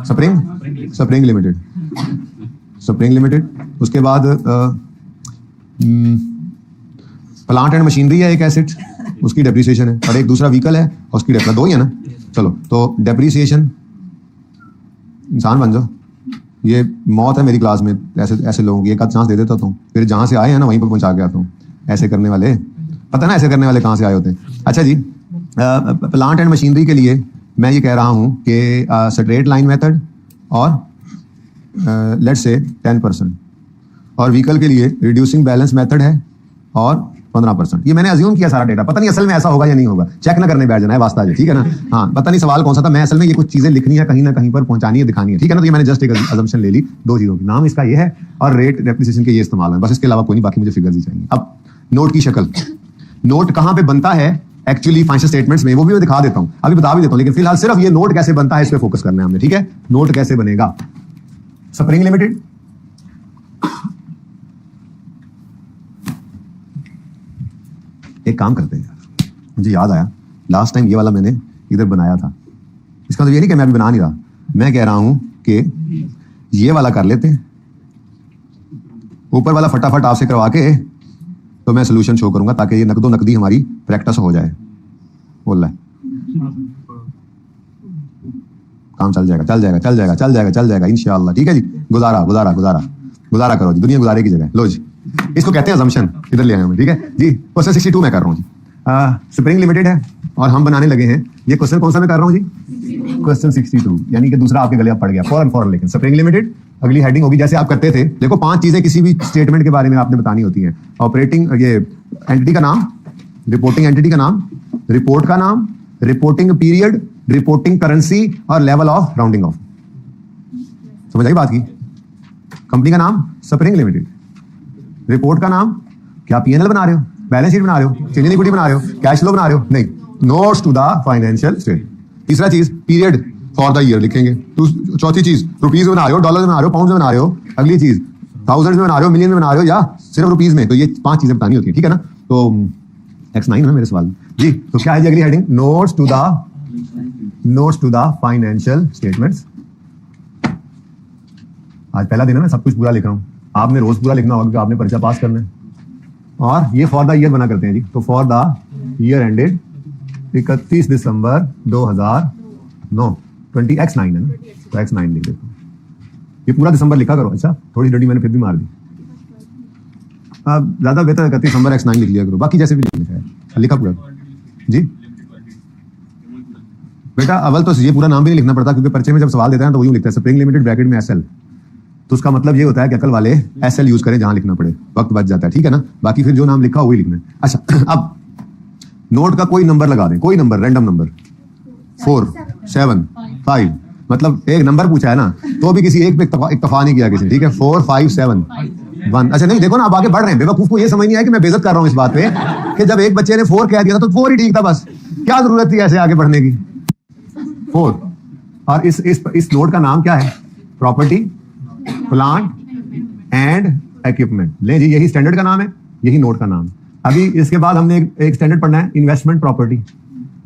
स्प्रिंग लिमिटेड, स्प्रिंग लिमिटेड। उसके बाद प्लांट एंड मशीनरी है एक एसेट, उसकी डेप्रिसिएशन है, और एक दूसरा व्हीकल है उसकी डेप्रिसिएशन, दो ही है ना। चलो तो डेप्रिसिएशन, इंसान बन जाओ, ये मौत है मेरी क्लास में ऐसे लोगों की, एक आध चांस दे देता हूँ, फिर जहाँ से आए हैं ना वहीं पर पहुँचा के आता हूँ। ऐसे करने वाले, पता ना ऐसे करने वाले कहाँ से आए होते हैं। अच्छा जी, प्लांट एंड मशीनरी के लिए मैं ये कह रहा हूँ कि स्ट्रेट लाइन मेथड और लेट्स से 10%, और व्हीकल के लिए रिड्यूसिंग बैलेंस मेथड है और 15%। ये मैंने अज्यूम किया सारा डेटा, पता नहीं असल में ऐसा होगा या नहीं होगा, चेक ना करने बैठ जाना है, वास्ता है, ठीक है ना। हाँ, पता नहीं सवाल कौन सा था, मैं असल में ये कुछ चीजें लिखनी है कहीं ना कहीं पर पहुंचानी है, दिखानी है, ठीक है ना। तो ये मैंने जस्ट एक अजम्पशन ले ली, दो चीजों की, नाम इसका ये है और रेट डेप्रिसिएशन के ये इस्तेमाल है, बस इसके अलावा कोई नहीं, बाकी मुझे फिगर्स ही चाहिए। अब नोट की शक्ल, नोट कहाँ पे बनता है एक्चुअली फाइनेंशियल स्टेटमेंट्स में, वो भी मैं दिखा देता हूँ, अभी बता भी देता हूँ, लेकिन फिलहाल सिर्फ ये नोट कैसे बनता है इस पे फोकस करना है हमने, ठीक है। नोट कैसे बनेगा, स्प्रिंग लिमिटेड, एक काम करते हैं यार, मुझे याद आया लास्ट टाइम ये वाला मैंने इधर बनाया था, इसका मतलब ये नहीं कि मैं अभी बना नहीं रहा, मैं कह रहा हूं कि ये वाला कर लेते हैं, ऊपर वाला फटाफट आपसे करवा के तो मैं सोल्यूशन शो करूंगा, ताकि ये नकदो नकदी हमारी प्रैक्टिस हो जाए। बोल रहा है काम चल जाएगा, चल जाएगा, चल जाएगा, चल जाएगा, चल जाएगा इंशाअल्लाह, ठीक है जी। गुजारा गुजारा गुजारा गुजारा करो जी, दुनिया गुजारे की जगह, लो जी, इसको कहते हैं अजम्पशन, इधर ले आए हमें, ठीक है जी। क्वेश्चन 62 मैं कर रहा हूँ जी, स्प्रिंग लिमिटेड है और हम बनाने लगे हैं, ये क्वेश्चन कौन सा मैं कर रहा हूँ जी, क्वेश्चन 62, यानी कि दूसरा आपके गले पड़ गया फौरन। लेकिन स्प्रिंग लिमिटेड अगली हेडिंग होगी जैसे आप करते थे, देखो 5 चीजें किसी भी स्टेटमेंट के बारे में आपने बतानी होती हैं, ऑपरेटिंग, ये एंटिटी का नाम, रिपोर्टिंग एंटिटी का नाम, रिपोर्ट का नाम, रिपोर्टिंग पीरियड, रिपोर्टिंग करेंसी और लेवल ऑफ राउंडिंग ऑफ। समझ आई बात की। कंपनी का नाम स्प्रिंग लिमिटेड, रिपोर्ट का नाम, क्या पीएनएल बना रहे हो, बैलेंस शीट बना रहे हो, चेंज इन इक्विटी बना रहे हो, कैश फ्लो बना रहे हो, नहीं, notes to the financial statement. तीसरा चीज पीरियड फॉर द ईयर लिखेंगे। चौथी चीज रुपीज में बना रहे हो, डॉलर में बना रहे हो, पाउंड में बना रहे हो, अगली चीज थाउजेंड में बना रहे हो, मिलियन में बना रहे हो या सिर्फ रुपीज में, तो ये 5 चीजें बतानी होती है, ठीक है ना। तो X9 है मेरे सवाल जी, तो क्या है जी अगली heading, notes to the financial statements. आज पहला दिन है, मैं सब कुछ पूरा लिख रहा हूँ, आपने रोज पूरा लिखना होगा क्योंकि आपने परीक्षा पास करना है। और ये फॉर द ईयर बना करते हैं जी, तो for the year ended 31 December 2009, 20 X9 है ना, तो X9 लिख देता हूँ। ये पूरा दिसंबर लिखा करो, अच्छा थोड़ी डंडी मैंने फिर भी मार दी, ज्यादा बेहतर है 31 दिसंबर X9 लिख लिया करो, बाकी जैसे भी लिखना है लिखा पूरा जी। बेटा अव्वल तो ये पूरा नाम भी नहीं लिखना पड़ता, क्योंकि पर्चे में जब सवाल देते हैं तो वही लिखता है स्प्रिंग लिमिटेड ब्रैकेट में SL, तो उसका मतलब ये होता है कि अकल वाले SL यूज करें जहां लिखना पड़े, वक्त बच जाता है, ठीक है ना। बाकी फिर जो नाम लिखा वही लिखना है। अच्छा अब नोट का कोई नंबर लगा दें, कोई नंबर, रैंडम नंबर, 4, 7, 5, मतलब एक नंबर पूछा है ना, तो भी किसी एक पे इक्तफा नहीं किया किसी, ठीक है। 4, 5, 7, 1। अच्छा नहीं देखो ना, आप आगे बढ़ रहे हैं, बेवकूफ को ये समझ नहीं आया कि मैं बेइज्जत कर रहा हूँ इस बात पे कि जब एक बच्चे ने 4 कह दिया था तो 4 ही ठीक था, बस क्या जरूरत थी ऐसे आगे बढ़ने की। 4 और इस नोट का नाम क्या है, प्रॉपर्टी प्लांट एंड इक्विपमेंट। ले जी, यही स्टैंडर्ड का नाम है, यही नोट का नाम। अभी इसके बाद हमने एक स्टैंडर्ड पढ़ना है, इन्वेस्टमेंट प्रॉपर्टी,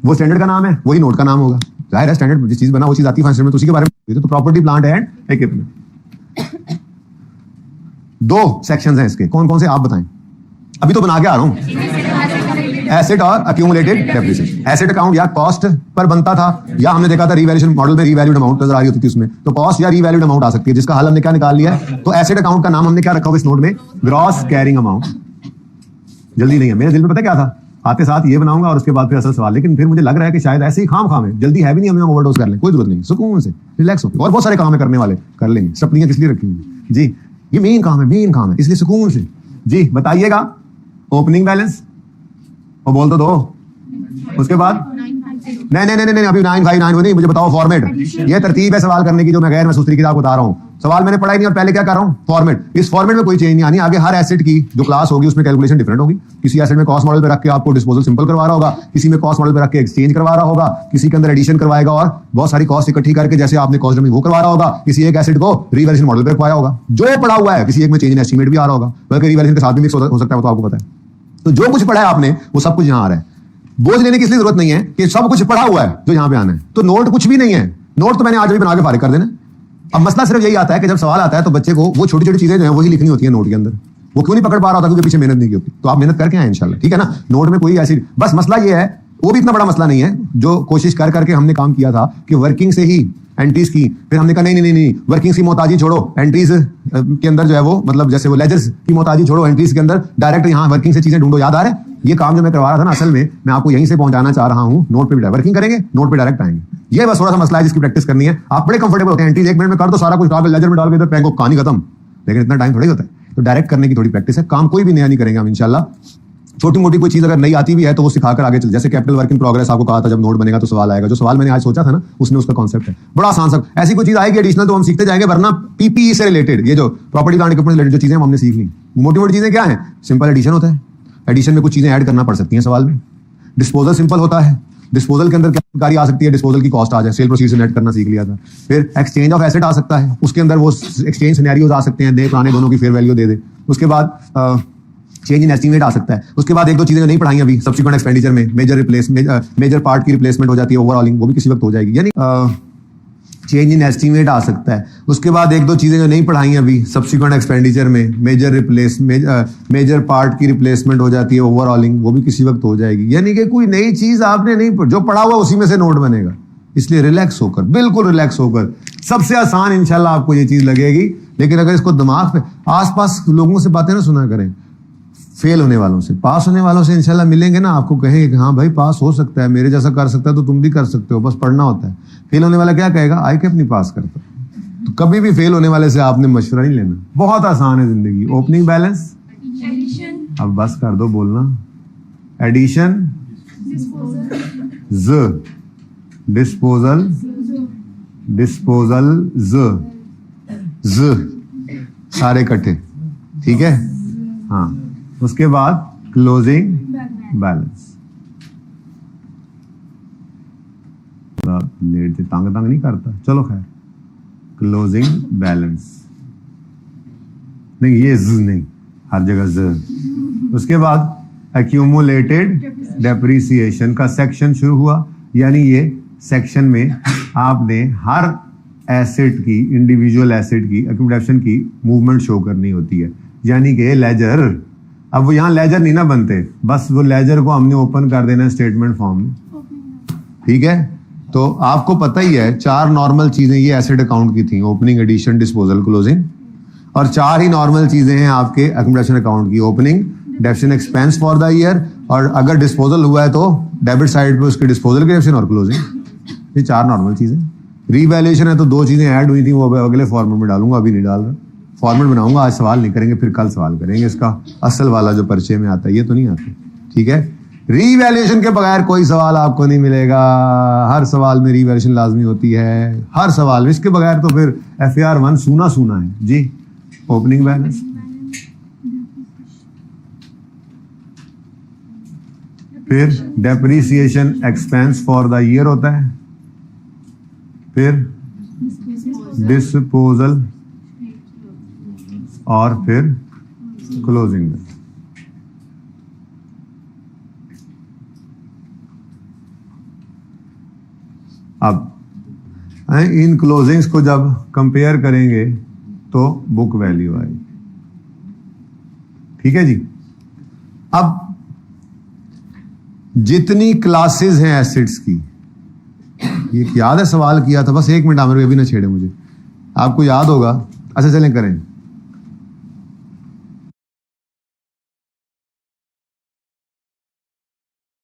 वो स्टैंडर्ड का नाम है, वही नोट का नाम होगा, जाहिर है स्टैंडर्ड जिस चीज बना वो चीज आती है में, तो उसी के बारे में। तो property plant and equipment 2 sections हैं इसके, कौन कौन से आप बताएं, अभी तो बना के आ रहा हूं। एसेट और अक्यूमुलेटेड डेप्रिसिएशन। एसेट अकाउंट या कॉस्ट पर बनता था, या हमने देखा था रीवैल्यूएशन मॉडल में रीवैल्यूड अमाउंट नजर आ रही होती थी उसमें, तो कॉस्ट या रीवैल्यूड अमाउंट आ सकती है, जिसका हल हमने क्या निकाल लिया है। तो एसेट अकाउंट का नाम हमने क्या रखा हुआ इस नोट में, ग्रॉस कैरिंग अमाउंट। जल्दी नहीं है, मेरे दिल में पता क्या था, आते साथ ये बनाऊंगा और उसके बाद फिर असल सवाल, लेकिन फिर मुझे लग रहा है कि शायद ऐसे ही खाम है, जल्दी है भी नहीं, हमें ओवरडोज कर लें, कोई जरूरत नहीं, सुकून से रिलैक्स होकर, और बहुत सारे काम है करने वाले, कर लेंगे। सपनियां किस लिए रखी हुई जी, ये मेन काम है, इसलिए सुकून से जी बताइएगा। ओपनिंग बैलेंस और बोल तो दो, उसके बाद नहीं अभी 959 नहीं, मुझे बताओ फॉर्मेट। ये तरतीब है सवाल करने की जो मैं गैर महसूस तरीके से आपको बता रहा हूँ। सवाल मैंने पढ़ा ही नहीं और पहले क्या कर रहा हूँ, फॉर्मेट। इस फॉर्मेट में कोई चेंज नहीं आनी, आगे हर एसेट की जो क्लास होगी उसमें कैलकुलेशन डिफरेंट होगी। किसी एसेट में कॉस्ट मॉडल पे रख के आपको डिस्पोजल सिंपल करवा रहा होगा, किसी में कॉस्ट मॉडल पे रख के एक्सचेंज करवा रहा होगा, किसी के अंदर एडिशन करवाएगा और बहुत सारी कॉस्ट इकट्ठी करके जैसे आपने कॉस्ट में वो करवा रहा होगा, किसी एक एसेट को रीवैल्यूएशन मॉडल पे रखवाया होगा जो पढ़ा हुआ है, किसी एक में चेंज इन एस्टीमेट भी आ रहा होगा, बल्कि रीवैल्यूएशन के साथ भी मिक्स हो सकता है, वो तो आपको पता है। तो जो कुछ पढ़ा है आपने वो सब कुछ यहाँ आ रहा है। बोझ लेने की इसलिए जरूरत नहीं है कि सब कुछ पढ़ा हुआ है जो यहाँ पे आना है, तो नोट कुछ भी नहीं है, नोट तो मैंने आज भी बना के फारिग कर देना। अब मसला सिर्फ यही आता है कि जब सवाल आता है तो बच्चे को वो छोटी छोटी चीजें जो है वही लिखनी होती है नोट के अंदर, वो क्यों नहीं पकड़ पा रहा होता, क्योंकि पीछे मेहनत नहीं की होती। तो आप मेहनत करके आए इंशाल्लाह, ठीक है ना। नोट में कोई ऐसी, बस मसला ये है, वो भी इतना बड़ा मसला नहीं है, जो कोशिश कर करके हमने काम किया था कि वर्किंग से ही एंट्रीज की, फिर हमने कहा नहीं वर्किंग की मोहताजी छोड़ो, एंट्रीज के अंदर जो है वो मतलब जैसे वो लेजर्स की मोहताजी छोड़ो, एंट्रीज के अंदर डायरेक्ट यहाँ वर्किंग से चीजें ढूंढो। याद आ रहा है ये काम जो मैं करवा रहा था ना, असल में मैं आपको यहीं से पहुंचाना चाह रहा हूँ। नोट पे भी वर्किंग करेंगे, नोट पे डायरेक्ट आएंगे, ये बस थोड़ा सा मसला है जिसकी प्रैक्टिस करनी है। आप बड़े कंफर्टेबल होते हैं, एंट्रीज 1 मिनट में कर दो, सारा कुछ डाल के लेजर में डाल के इधर बैंक को कहानी खत्म, लेकिन इतना टाइम थोड़ी होता है। तो डायरेक्ट करने की थोड़ी प्रैक्टिस है, काम कोई भी नया नहीं करेंगे हम इंशाल्लाह। छोटी मोटी कोई चीज अगर नहीं आती भी है तो वो सिखाकर आगे चल, जैसे कैपिटल वर्क इन प्रोग्रेस आपको कहा था जब नोट बनेगा तो सवाल आएगा, जो सवाल मैंने आज सोचा था ना उसमें उसका कॉन्सेप्ट है बड़ा आसान सा। ऐसी कोई चीज आएगी एडिशनल तो हम सीखते जाएंगे, वरना पीपीई से रिलेटेड ये जो प्रॉपर्टी प्लांट इक्विपमेंट रिलेटेड जो चीजें हमने सीख ली, मोटी मोटी चीजें क्या है, सिंपल एडिशन होता है, एडिशन में कुछ चीजें ऐड करना पड़ सकती हैं सवाल में। डिस्पोजल सिंपल होता है, डिस्पोजल के अंदर क्या जानकारी आ सकती है, डिस्पोजल की कॉस्ट आ जाए, सेल प्रोसीड से नेट करना सीख लिया था। फिर एक्सचेंज ऑफ एसेट आ सकता है, उसके अंदर वो एक्सचेंज सिनेरियोज आ सकते हैं, दे पुराने दोनों की फेयर वैल्यू दे दे। उसके बाद चेंज इन एस्टीमेट आ सकता है। उसके बाद एक दो चीजें जो नहीं पढ़ाई अभी, सब्सिक्वेंट एक्सपेंडिचर में मेजर पार्ट की रिप्लेसमेंट हो जाती है, ओवरऑलिंग वो भी किसी वक्त हो जाएगी, यानी चेंज इन एस्टीमेट आ सकता है। उसके बाद एक दो चीजें जो नहीं पढ़ाई अभी सब्सिक्वेंट एक्सपेंडिचर में, मेजर पार्ट की रिप्लेसमेंट हो जाती है, ओवरऑलिंग वो भी किसी वक्त हो जाएगी। यानी कि कोई नई चीज आपने नहीं, जो पढ़ा हुआ उसी में से नोट बनेगा, इसलिए रिलैक्स होकर, बिल्कुल रिलैक्स होकर, सबसे आसान इंशाल्लाह आपको ये चीज लगेगी। लेकिन अगर इसको दिमाग पे, आसपास लोगों से बातें ना सुना करें, फेल होने वालों से, पास होने वालों से इंशाल्लाह मिलेंगे ना, आपको कहेंगे कि हाँ भाई पास हो सकता है, मेरे जैसा कर सकता है तो तुम भी कर सकते हो, बस पढ़ना होता है। फेल होने वाला क्या कहेगा, आई के अपनी पास करता। तो कभी भी फेल होने वाले से आपने मशवरा नहीं लेना, बहुत आसान है जिंदगी। ओपनिंग बैलेंस, अब बस कर दो बोलना, एडिशन, डिस्पोजल, सारे इकट्ठे, ठीक है। हाँ, उसके बाद क्लोजिंग बैलेंस, लेट से तंग नहीं करता, चलो खैर, क्लोजिंग बैलेंस नहीं, ये ज नहीं, हर जगह ज। उसके बाद एक्यूमुलेटेड डेप्रिसिएशन का सेक्शन शुरू हुआ, यानी ये सेक्शन में आपने हर एसेट की, इंडिविजुअल एसेट की एक्यूमुलेशन की मूवमेंट शो करनी होती है, यानी कि लेजर। अब वो यहाँ लेजर नहीं ना बनते, बस वो लेजर को हमने ओपन कर देना स्टेटमेंट फॉर्म में, ठीक है। तो आपको पता ही है 4 नॉर्मल चीजें ये एसेट अकाउंट की थी, ओपनिंग, एडिशन, डिस्पोजल, क्लोजिंग, और 4 ही नॉर्मल चीजें हैं आपके एक्यूमुलेशन अकाउंट की, opening, debit expense for the year, और अगर डिस्पोजल हुआ है तो डेबिट साइड पे उसके डिस्पोजल के डेबिट और क्लोजिंग, ये 4 नॉर्मल चीजें। रीवैल्यूएशन है तो 2 चीजें ऐड हुई थी, वो अगले फॉर्मेट में डालूंगा, अभी नहीं डाल रहा, फॉर्मेट बनाऊंगा, आज सवाल नहीं करेंगे, फिर कल सवाल करेंगे। इसका असल वाला जो परिचय में आता है ये तो नहीं आता, ठीक है। रीवैल्यूएशन के बगैर कोई सवाल आपको नहीं मिलेगा, हर सवाल में रीवैल्यूएशन लाजमी होती है, हर सवाल में, इसके बगैर तो फिर FAR 1 सूना है जी। ओपनिंग बैलेंस, फिर depreciation expense for the year होता है, फिर डिस्पोजल, और फिर क्लोजिंग। अब इन क्लोजिंग्स को जब कंपेयर करेंगे तो बुक वैल्यू आएगी, ठीक है जी। अब जितनी क्लासेस हैं एसिड्स की, ये याद है सवाल किया था, बस 1 मिनट आमिर अभी ना छेड़े मुझे, आपको याद होगा। अच्छा चलें करें।